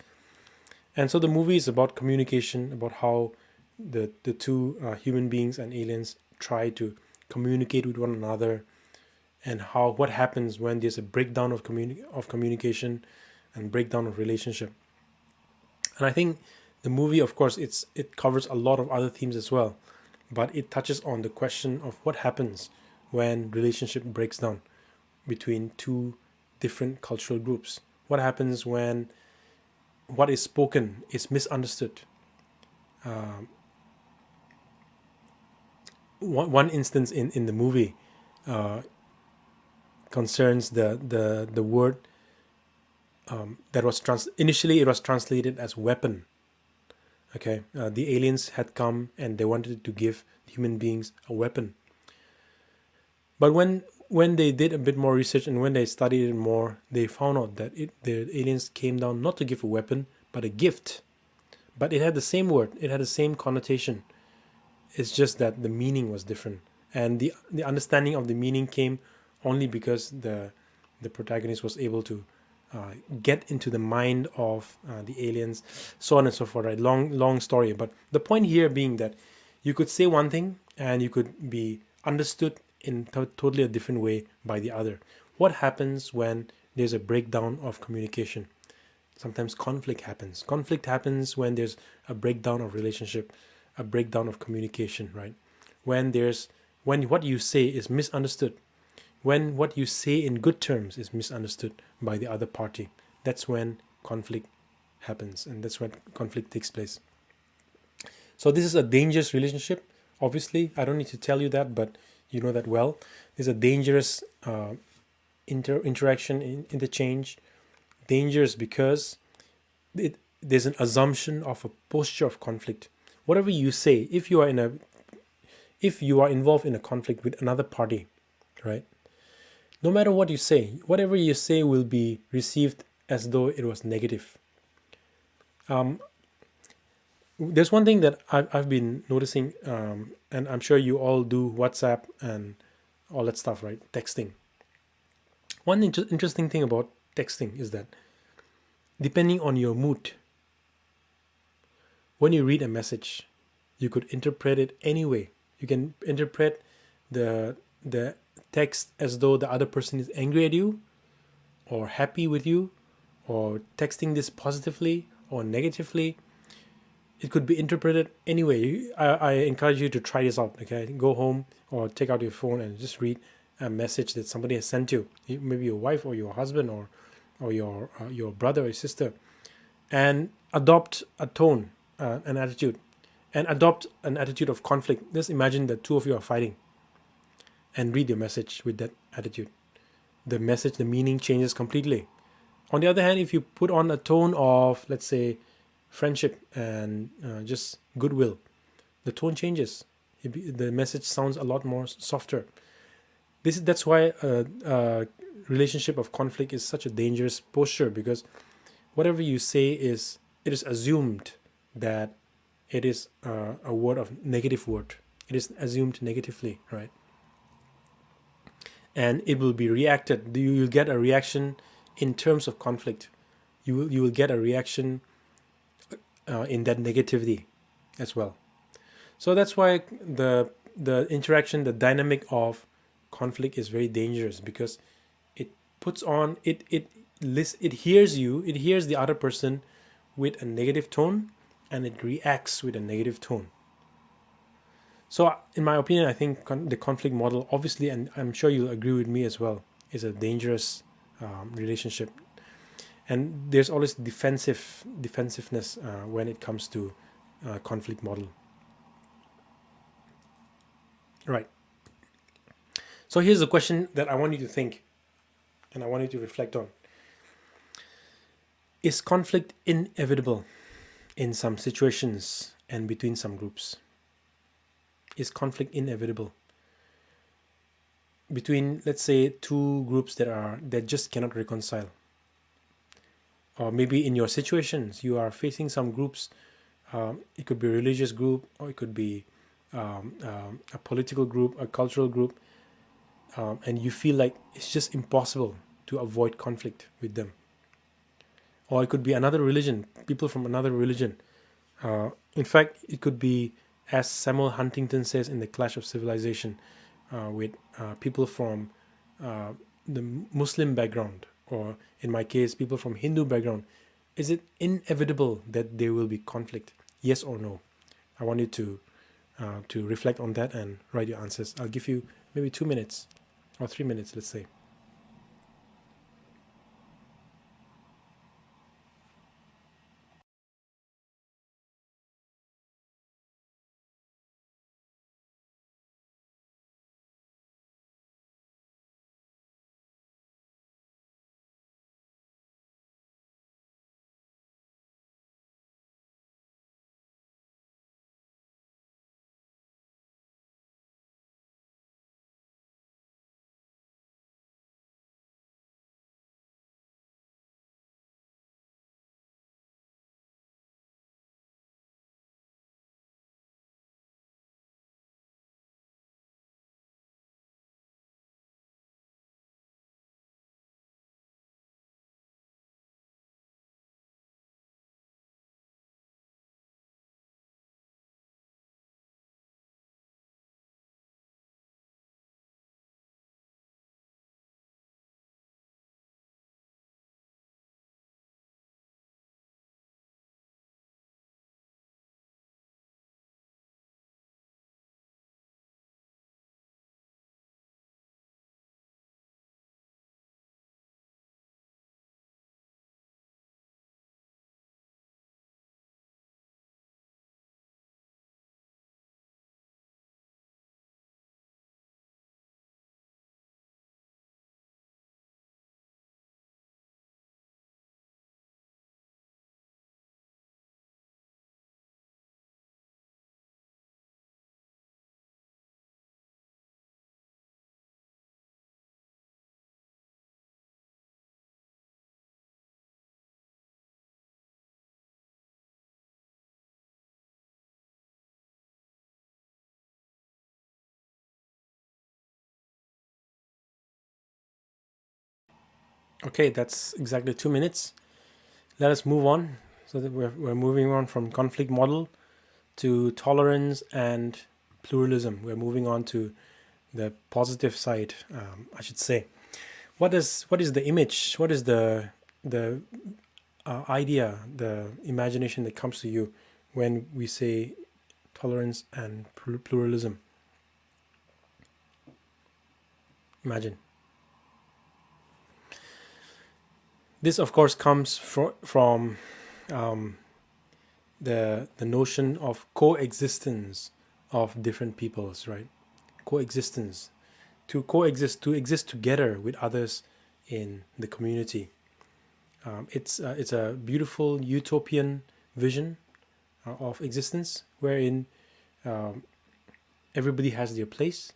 And so the movie is about communication, about how the two human beings and aliens try to communicate with one another and how what happens when there's a breakdown of communication and breakdown of relationship. And I think the movie, of course, it covers a lot of other themes as well, but it touches on the question of what happens when relationship breaks down between two different cultural groups. What happens when what is spoken is misunderstood? One instance in the movie concerns the word that was initially it was translated as weapon. Okay, the aliens had come and they wanted to give human beings a weapon. But when they did a bit more research and when they studied it more, they found out that the aliens came down not to give a weapon but a gift. But it had the same word, it had the same connotation. It's just that the meaning was different, and the understanding of the meaning came only because the protagonist was able to get into the mind of the aliens, so on and so forth. Right, long story, but the point here being that you could say one thing and you could be understood in totally a different way by the other. What happens when there's a breakdown of communication? Sometimes conflict happens. Conflict happens when there's a breakdown of relationship, a breakdown of communication, right? When what you say is misunderstood, when what you say in good terms is misunderstood by the other party, that's when conflict happens, and that's when conflict takes place. So this is a dangerous relationship. Obviously, I don't need to tell you that, but you know that well. There's a dangerous interaction, interchange. Dangerous because there's an assumption of a posture of conflict. Whatever you say, if you are involved in a conflict with another party, right? No matter what you say, whatever you say will be received as though it was negative. There's one thing that I've been noticing, and I'm sure you all do WhatsApp and all that stuff, right? Texting. One interesting thing about texting is that depending on your mood, when you read a message, you could interpret it any way. You can interpret the text as though the other person is angry at you, or happy with you, or texting this positively or negatively. It could be interpreted anyway. I encourage you to try this out. Okay, go home or take out your phone and just read a message that somebody has sent you, maybe your wife or your husband or your brother or sister, and adopt a tone, an attitude, and adopt an attitude of conflict. Just imagine that two of you are fighting, and read your message with that attitude. The message, the meaning changes completely. On the other hand, if you put on a tone of, let's say, friendship and just goodwill, the tone changes. The message sounds a lot more softer. That's why a relationship of conflict is such a dangerous posture, because whatever you say it is assumed that it is a word of negative word. It is assumed negatively, right? And it will be reacted. You will get a reaction in terms of conflict. You will get a reaction in that negativity as well. So that's why the interaction, the dynamic of conflict is very dangerous, because it puts on it hears you, it hears the other person with a negative tone, and it reacts with a negative tone. So in my opinion, I think the conflict model, obviously, and I'm sure you'll agree with me as well, is a dangerous relationship. And there's always defensiveness when it comes to conflict model. Right. So here's a question that I want you to think, and I want you to reflect on. Is conflict inevitable in some situations and between some groups? Is conflict inevitable between, let's say, two groups that just cannot reconcile? Or maybe in your situations, you are facing some groups. It could be a religious group, or it could be a political group, a cultural group, and you feel like it's just impossible to avoid conflict with them. Or it could be another religion, people from another religion. In fact, it could be, as Samuel Huntington says in The Clash of Civilization, with people from uh, the Muslim background, or in my case, people from Hindu background, is it inevitable that there will be conflict? Yes or no? I want you to reflect on that and write your answers. I'll give you maybe 2 minutes or 3 minutes, let's say. Okay, that's exactly 2 minutes. Let us move on. So that we're moving on from conflict model to tolerance and pluralism. We're moving on to the positive side, I should say. What is the image? What is the idea, the imagination that comes to you when we say tolerance and pluralism? Imagine this, of course, comes from um, the notion of coexistence of different peoples, right? Coexistence, to coexist, to exist together with others in the community. It's a beautiful utopian vision of existence wherein um, everybody has their place,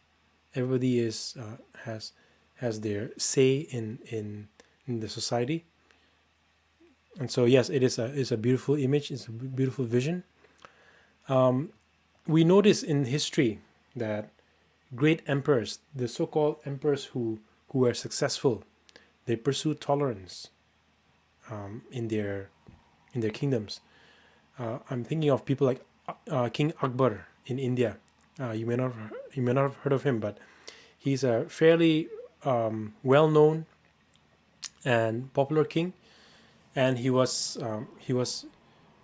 everybody is has their say in the society. And so yes, it's a beautiful image, it's a beautiful vision. We notice in history that great emperors, the so-called emperors who were successful, they pursued tolerance in their kingdoms. I'm thinking of people like King Akbar in India. You may not have heard of him, but he's a fairly well-known and popular king, and he was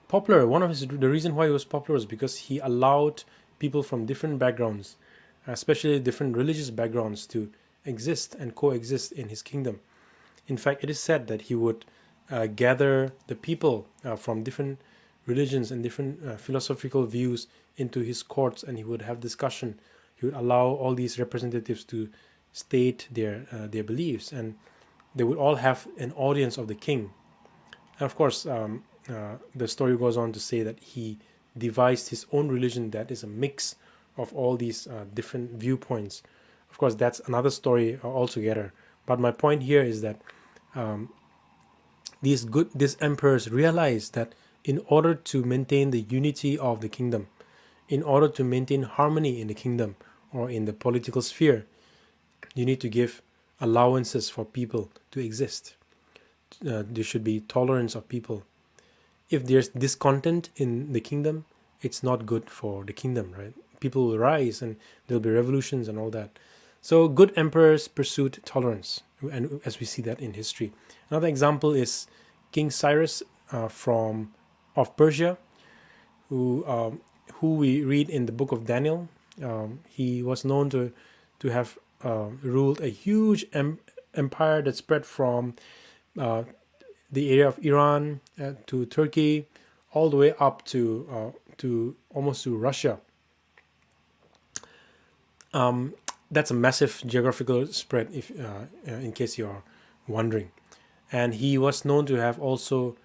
popular. One of the reason why he was popular is because he allowed people from different backgrounds, especially different religious backgrounds, to exist and coexist in his kingdom. In fact, it is said that he would gather the people from different religions and different philosophical views into his courts, and he would have discussion. He would allow all these representatives to state their beliefs, and they would all have an audience of the king. And of course, the story goes on to say that he devised his own religion that is a mix of all these different viewpoints. Of course, that's another story altogether. But my point here is that these emperors realized that in order to maintain the unity of the kingdom, in order to maintain harmony in the kingdom or in the political sphere, you need to give allowances for people to exist. There should be tolerance of people. If there's discontent in the kingdom, it's not good for the kingdom, right? People will rise and there'll be revolutions and all that. So good emperors pursued tolerance, and as we see that in history. Another example is King Cyrus from of Persia, who who we read in the book of Daniel. He was known to have ruled a huge empire that spread from uh, the area of Iran to Turkey, all the way up to almost to Russia. That's a massive geographical spread, if in case you're wondering. And he was known to have also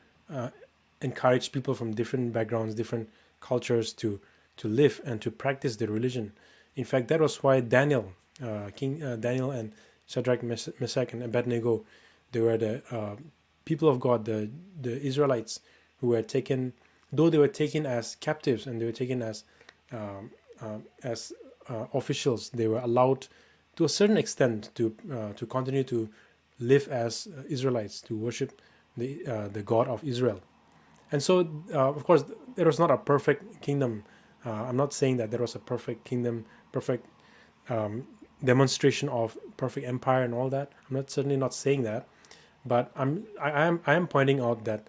encouraged people from different backgrounds, different cultures to live and to practice their religion. In fact, that was why King Daniel and Shadrach, Meshach, and Abednego, they were the people of God, the Israelites who were taken, though they were taken as captives and they were taken um, as officials, they were allowed to a certain extent to continue to live as Israelites, to worship the God of Israel. And so, of course, there was not a perfect kingdom. I'm not saying that there was a perfect kingdom, perfect demonstration of perfect empire and all that. I'm not certainly not saying that, but I am pointing out that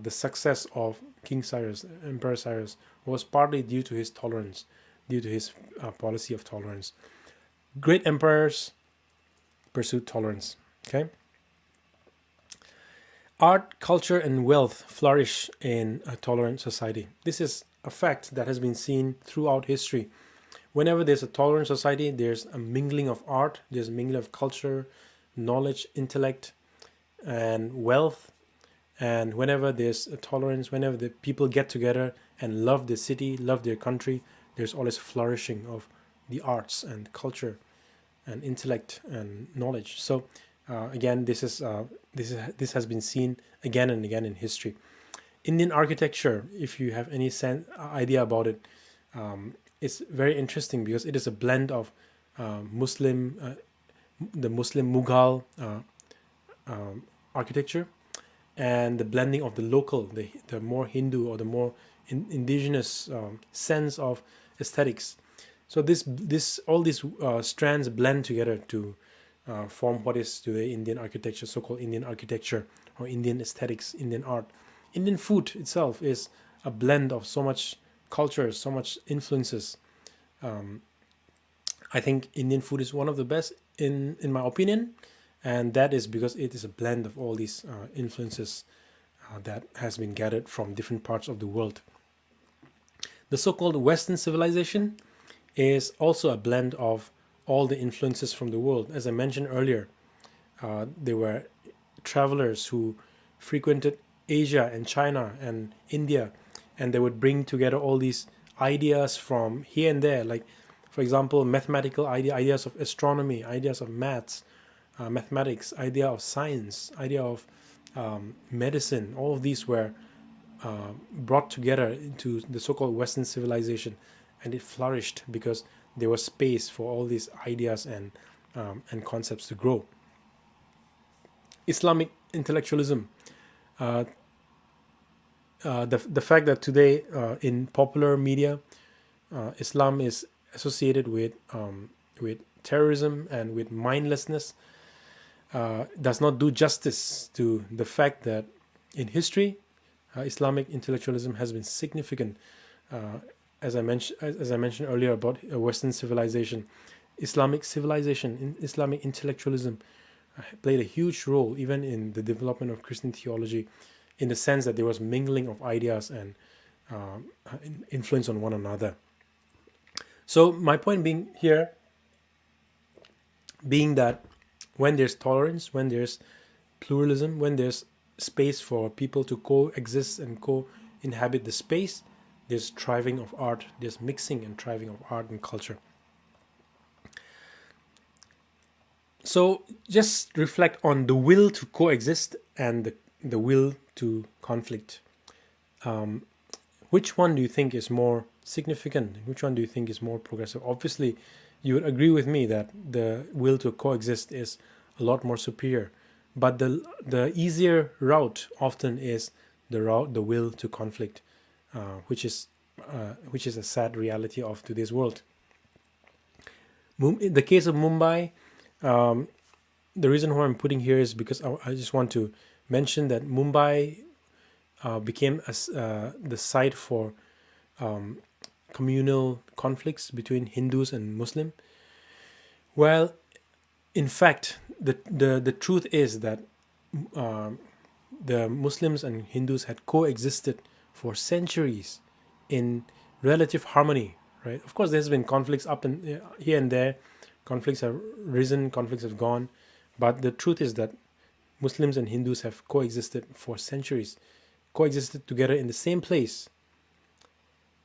the success of King Cyrus, Emperor Cyrus, was partly due to his tolerance, due to his policy of tolerance. Great emperors pursued tolerance. Okay. Art, culture, and wealth flourish in a tolerant society. This is a fact that has been seen throughout history. Whenever there's a tolerant society, there's a mingling of art, there's a mingling of culture, knowledge, intellect, and wealth. And whenever there's a tolerance, whenever the people get together and love the city, love their country, there's always flourishing of the arts and culture and intellect and knowledge. So again, this has been seen again and again in history. Indian architecture, if you have any idea about it, it's very interesting because it is a blend of Muslim, the Muslim Mughal architecture, and the blending of the local, the more Hindu or the more indigenous sense of aesthetics. So all these strands blend together to form what is today Indian architecture, so-called Indian architecture or Indian aesthetics, Indian art. Indian food itself is a blend of so much culture, so much influences. I think Indian food is one of the best in my opinion, and that is because it is a blend of all these influences that has been gathered from different parts of the world. The so-called Western civilization is also a blend of all the influences from the world. As I mentioned earlier, there were travelers who frequented Asia and China and India, and they would bring together all these ideas from here and there, like, for example, mathematical ideas of astronomy, ideas of maths, mathematics, idea of science, idea of medicine. All of these were brought together into the so-called Western civilization, and it flourished because there was space for all these ideas and concepts to grow. Islamic intellectualism. The fact that today in popular media, Islam is associated with terrorism and with mindlessness does not do justice to the fact that in history, Islamic intellectualism has been significant. As I mentioned earlier about Western civilization, Islamic civilization, Islamic intellectualism played a huge role even in the development of Christian theology, in the sense that there was mingling of ideas and influence on one another. So my point being here, being that when there's tolerance, when there's pluralism, when there's space for people to coexist and co-inhabit the space, there's thriving of art, there's mixing and thriving of art and culture. So just reflect on the will to coexist and the will to conflict. Which one do you think is more significant? Which one do you think is more progressive? Obviously, you would agree with me that the will to coexist is a lot more superior. But the easier route often is the will to conflict, which is a sad reality of today's world. In the case of Mumbai, um, the reason why I'm putting here is because I just want to mention that Mumbai became the site for communal conflicts between Hindus and Muslim. Well, in fact, the truth is that um, the Muslims and Hindus had coexisted for centuries in relative harmony, right? Of course, there's been conflicts up and here and there. Conflicts have risen, conflicts have gone, but the truth is that Muslims and Hindus have coexisted for centuries, coexisted together in the same place,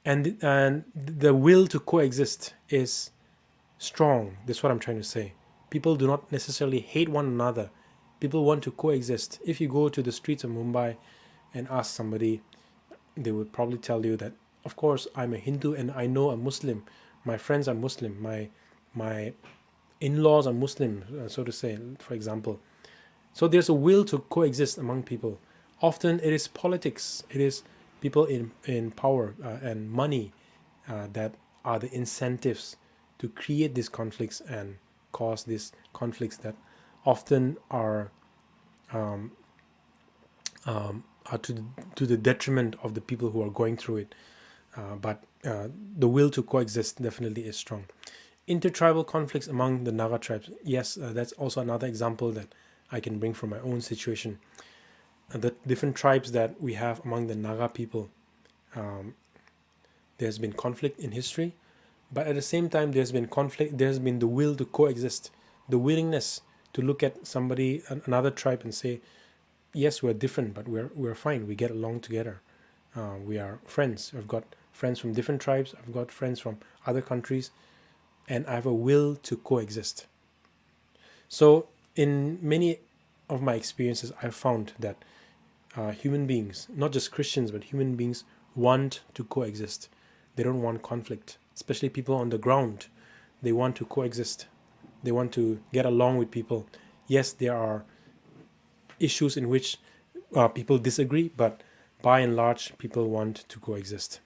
and the will to coexist is strong. That's what I'm trying to say. People do not necessarily hate one another. People want to coexist. If you go to the streets of Mumbai and ask somebody, they would probably tell you that, of course, I'm a Hindu and I know a Muslim. My friends are Muslim. My in-laws are Muslim, so to say, for example. So there's a will to coexist among people. Often it is politics. It is people in power and money that are the incentives to create these conflicts and cause these conflicts that often are to the detriment of the people who are going through it. But the will to coexist definitely is strong. Intertribal conflicts among the Naga tribes. Yes, that's also another example that I can bring from my own situation. The different tribes that we have among the Naga people, um, there's been conflict in history, but at the same time, there's been conflict. There's been the will to coexist, the willingness to look at somebody, another tribe, and say, "Yes, we're different, but we're fine. We get along together. We are friends. I've got friends from different tribes. I've got friends from other countries, and I have a will to coexist." So, in many of my experiences, I've found that human beings, not just Christians, but human beings, want to coexist. They don't want conflict, especially people on the ground. They want to coexist. They want to get along with people. Yes, there are issues in which people disagree, but by and large, people want to coexist.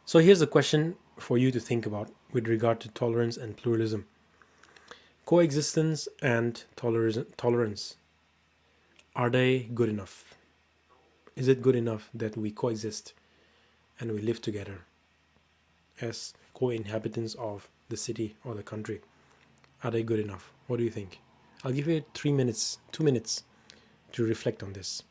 So here's a question for you to think about with regard to tolerance and pluralism. Coexistence and tolerance, are they good enough? Is it good enough that we coexist and we live together as co-inhabitants of the city or the country? Are they good enough? What do you think? I'll give you 3 minutes, 2 minutes to reflect on this.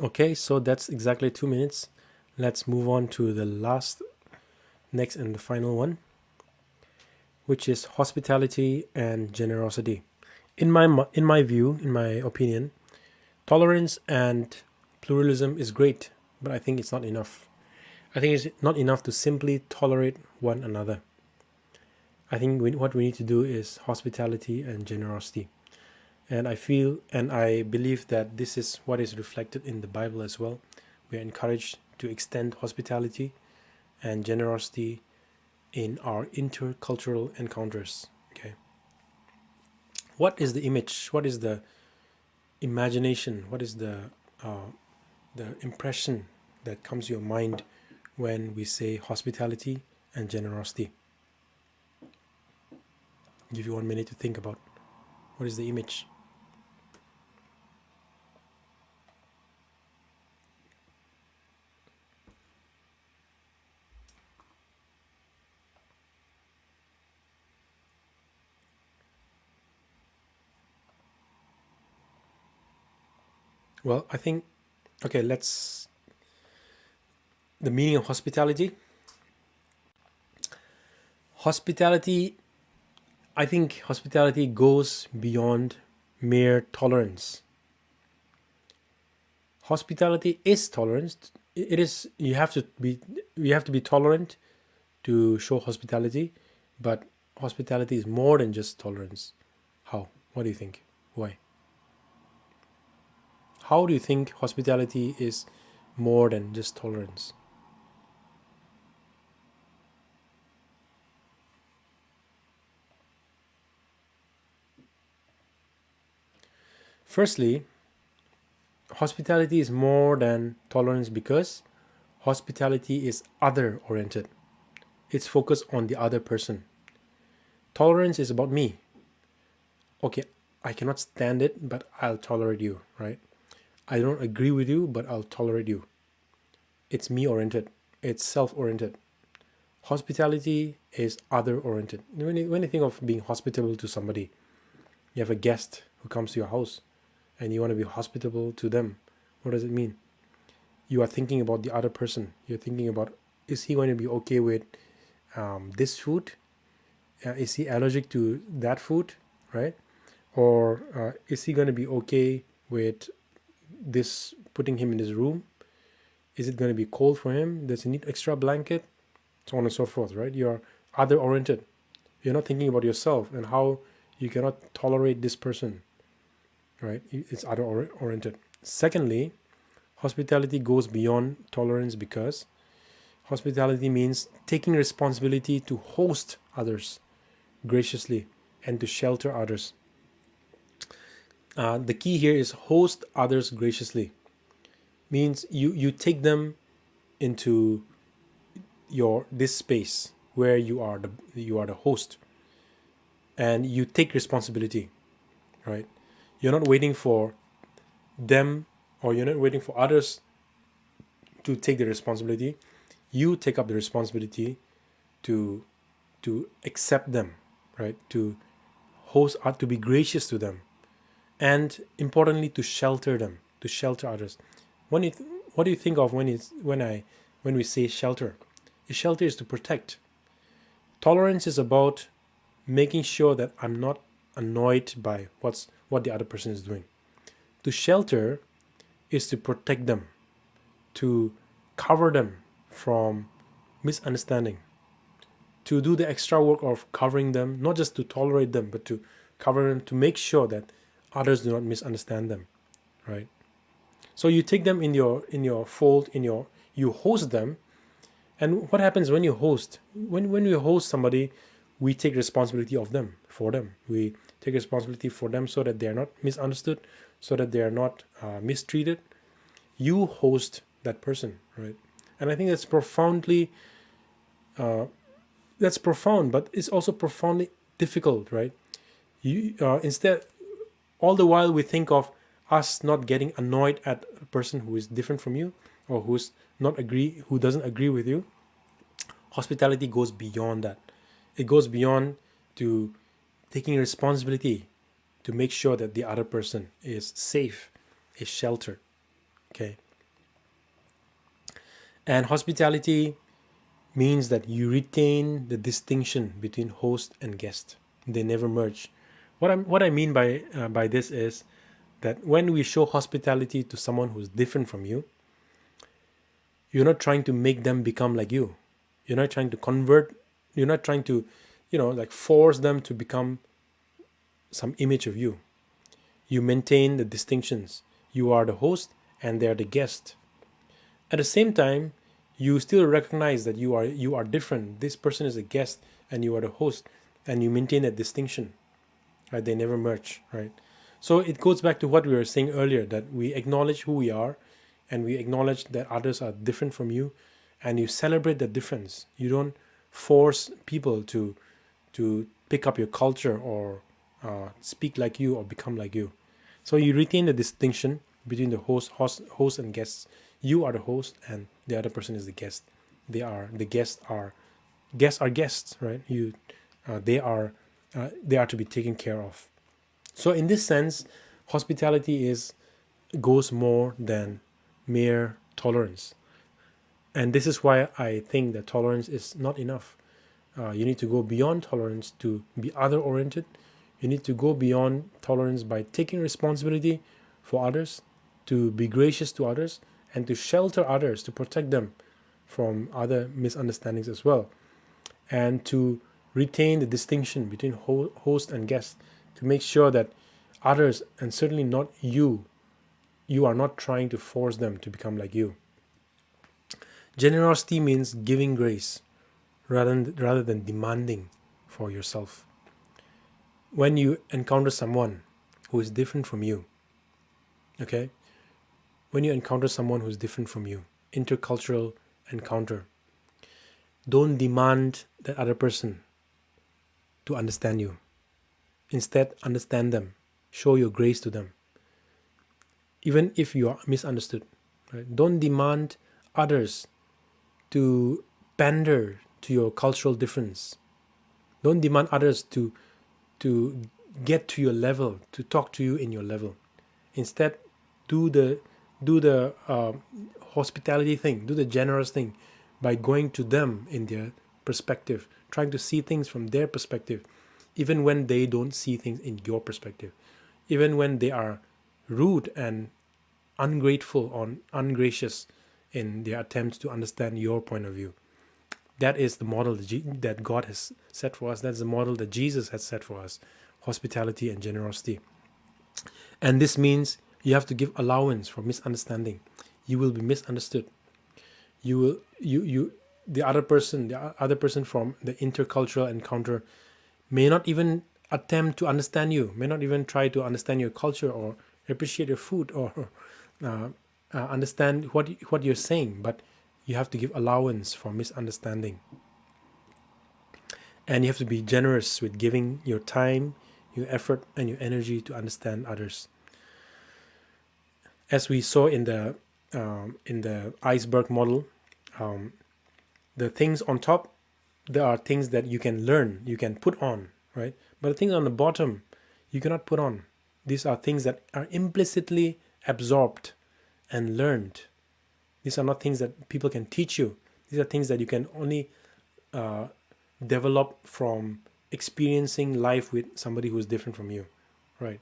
Okay, so that's exactly 2 minutes. Let's move on to the next and the final one, which is hospitality and generosity. In my view, in my opinion, tolerance and pluralism is great, but I think it's not enough. I think it's not enough to simply tolerate one another. I think what we need to do is hospitality and generosity. And I feel and I believe that this is what is reflected in the Bible as well. We are encouraged to extend hospitality and generosity in our intercultural encounters. Okay, what is the image? What is the imagination? What is the impression that comes to your mind when we say hospitality and generosity? Give you 1 minute to think about what is the image. Well, I think, okay, let's, the meaning of hospitality. Hospitality, I think hospitality goes beyond mere tolerance. Hospitality is tolerance. It is, you have to be tolerant to show hospitality, but hospitality is more than just tolerance. How? What do you think? Why? How do you think hospitality is more than just tolerance? Firstly, hospitality is more than tolerance because hospitality is other oriented. It's focused on the other person. Tolerance is about me. Okay, I cannot stand it, but I'll tolerate you, right? I don't agree with you, but I'll tolerate you. It's me oriented, it's self oriented. Hospitality is other oriented. When you think of being hospitable to somebody, you have a guest who comes to your house and you want to be hospitable to them. What does it mean? You are thinking about the other person. You're thinking about, is he going to be okay with this food? Is he allergic to that food, right? Or is he going to be okay with this, putting him in his room? Is it going to be cold for him? Does he need extra blanket? So on and so forth, right? You're other oriented. You're not thinking about yourself and how you cannot tolerate this person, right? It's other oriented. Secondly, hospitality goes beyond tolerance because hospitality means taking responsibility to host others graciously and to shelter others. The key here is host others graciously. Means you take them into your this space where you are the host, and you take responsibility, right? You're not waiting for them, or you're not waiting for others to take the responsibility. You take up the responsibility to accept them, right? To host, to be gracious to them, and importantly to shelter them, to shelter others. When it, what do you think of when we say shelter? Shelter is to protect. Tolerance is about making sure that I'm not annoyed by what the other person is doing. To shelter is to protect them, to cover them from misunderstanding, to do the extra work of covering them, not just to tolerate them, but to cover them, to make sure that others do not misunderstand them, right? So you take them in your fold, you host them. And what happens when you host? When we host somebody, we take responsibility of them, for them. We take responsibility for them so that they are not misunderstood, so that they are not mistreated. You host that person, right? And I think that's profound, but it's also profoundly difficult, right? You instead, all the while we think of us not getting annoyed at a person who is different from you, or who doesn't agree with you. Hospitality goes beyond that. It goes beyond to taking responsibility to make sure that the other person is safe, is sheltered. Okay. And hospitality means that you retain the distinction between host and guest. They never merge. What I mean by this is that when we show hospitality to someone who's different from you, you're not trying to make them become like you. You're not trying to convert. You're not trying to, like force them to become some image of you. You maintain the distinctions. You are the host and they're the guest. At the same time, you still recognize that you are different. This person is a guest and you are the host, and you maintain that distinction, right? They never merge, right? So it goes back to what we were saying earlier, that we acknowledge who we are, and we acknowledge that others are different from you, and you celebrate the difference. You don't force people to pick up your culture, or speak like you or become like you. So you retain the distinction between the host and guests. You are the host, and the other person is the guest. The guests are guests, right? They are to be taken care of. So in this sense, hospitality is goes more than mere tolerance, and this is why I think that tolerance is not enough. You need to go beyond tolerance to be other oriented. You need to go beyond tolerance by taking responsibility for others, to be gracious to others, and to shelter others, to protect them from other misunderstandings as well, and to retain the distinction between host and guest, to make sure that others, and certainly not you, you are not trying to force them to become like you. Generosity means giving grace rather than demanding for yourself. When you encounter someone who is different from you, okay? When you encounter someone who's different from you, intercultural encounter, don't demand that other person to understand you. Instead, understand them. Show your grace to them. Even if you are misunderstood, right? Don't demand others to pander to your cultural difference. Don't demand others to get to your level, to talk to you in your level. Instead, do the hospitality thing, do the generous thing by going to them in their perspective, trying to see things from their perspective, even when they don't see things in your perspective, even when they are rude and ungrateful or ungracious in their attempts to understand your point of view. That is the model that God has set for us. That's the model that Jesus has set for us: hospitality and generosity. And this means you have to give allowance for misunderstanding. You will be misunderstood. You will you the other person from the intercultural encounter may not even attempt to understand you, may not even try to understand your culture or appreciate your food, or understand what you're saying. But you have to give allowance for misunderstanding, and you have to be generous with giving your time, your effort, and your energy to understand others. As we saw in the iceberg model, the things on top, there are things that you can learn, you can put on, right? But the things on the bottom, you cannot put on. These are things that are implicitly absorbed and learned. These are not things that people can teach you. These are things that you can only develop from experiencing life with somebody who is different from you, right?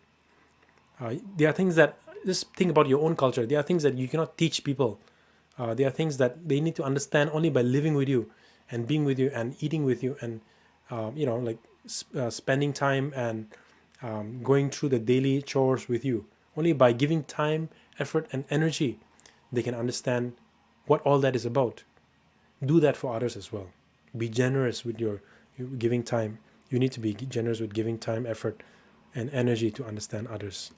There are things that, just think about your own culture. There are things that you cannot teach people. There are things that they need to understand only by living with you, and being with you, and eating with you, and spending time, and going through the daily chores with you. Only by giving time, effort, and energy, they can understand what all that is about. Do that for others as well. Be generous with your giving time. You need to be generous with giving time, effort, and energy to understand others.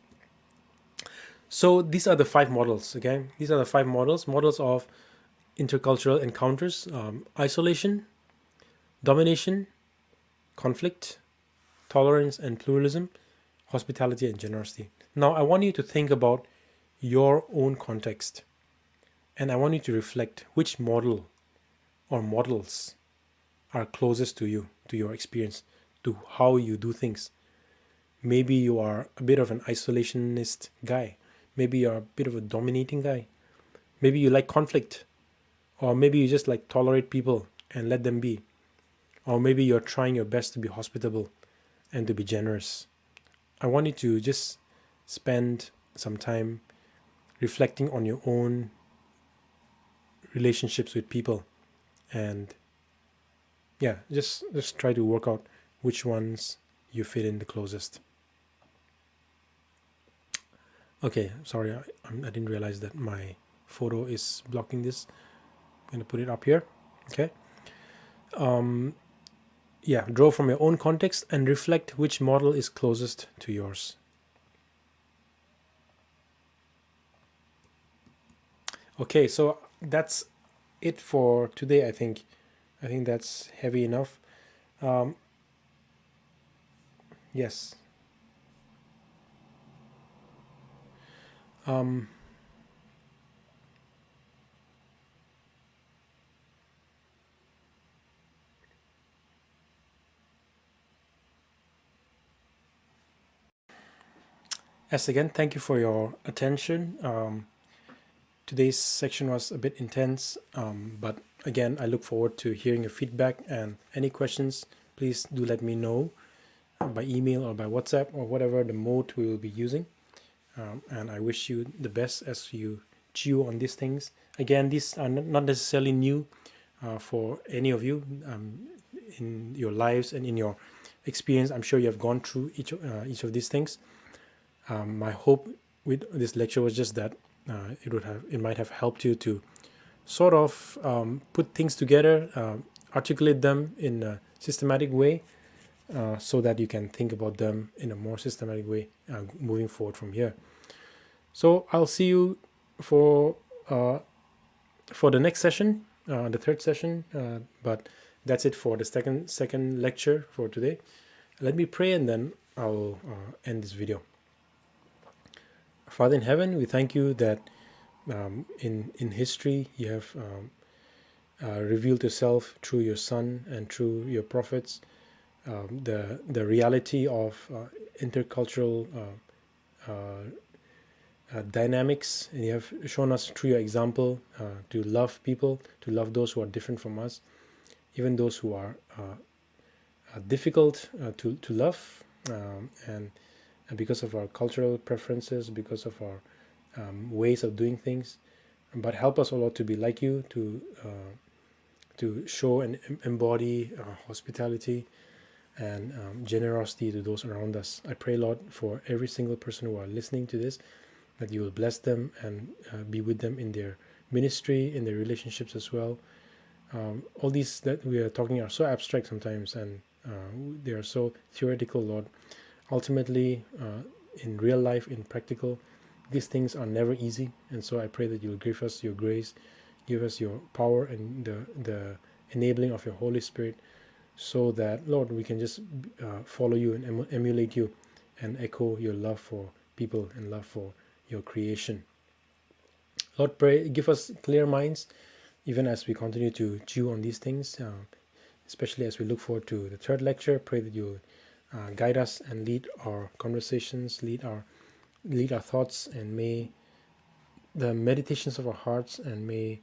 So these are the 5 models. Okay, these are the 5 models of intercultural encounters: isolation, domination, conflict, tolerance and pluralism, hospitality and generosity. Now I want you to think about your own context, and I want you to reflect which model or models are closest to you, to your experience, to how you do things. Maybe you are a bit of an isolationist guy. Maybe you're a bit of a dominating guy. Maybe you like conflict. Or maybe you just like tolerate people and let them be. Or maybe you're trying your best to be hospitable and to be generous. I want you to just spend some time reflecting on your own relationships with people, and yeah, just try to work out which ones you fit in the closest. Okay, sorry, I didn't realize that my photo is blocking this. going to put it up here. Okay. Yeah, draw from your own context and reflect which model is closest to yours. Okay, so that's it for today. I think that's heavy enough. Yes. Yes, again, thank you for your attention. Today's section was a bit intense, but again, I look forward to hearing your feedback, and any questions, please do let me know by email or by WhatsApp or whatever the mode we will be using. And I wish you the best as you chew on these things. Again, these are not necessarily new for any of you in your lives and in your experience. I'm sure you have gone through each of these things. My hope with this lecture was just that it might have helped you to sort of put things together, articulate them in a systematic way, so that you can think about them in a more systematic way moving forward from here. So I'll see you for the next session, the third session. But that's it for the second lecture for today. Let me pray and then I'll end this video. Father in heaven, we thank you that in history you have revealed yourself through your Son and through your prophets, the reality of intercultural dynamics, and you have shown us through your example to love people, to love those who are different from us, even those who are difficult to love, and because of our cultural preferences, because of our ways of doing things. But help us, O Lord, to be like you, to show and embody hospitality and generosity to those around us. I pray, Lord, for every single person who are listening to this, that you will bless them and be with them in their ministry, in their relationships as well. All these that we are talking are so abstract sometimes, and they are so theoretical, Lord. Ultimately, in real life, in practical, these things are never easy, and so I pray that you'll give us your grace, give us your power and the enabling of your Holy Spirit, so that, Lord, we can just follow you and emulate you and echo your love for people and love for your creation. Lord, pray, give us clear minds, even as we continue to chew on these things, especially as we look forward to the third lecture. Pray that you'll guide us and lead our conversations, lead our thoughts, and may the meditations of our hearts and may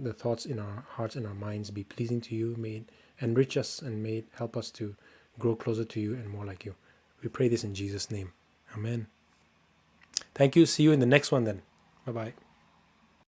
the thoughts in our hearts and our minds be pleasing to you. May it enrich us and may it help us to grow closer to you and more like you. We pray this in Jesus' name. Amen. Thank you. See you in the next one then. Bye-bye.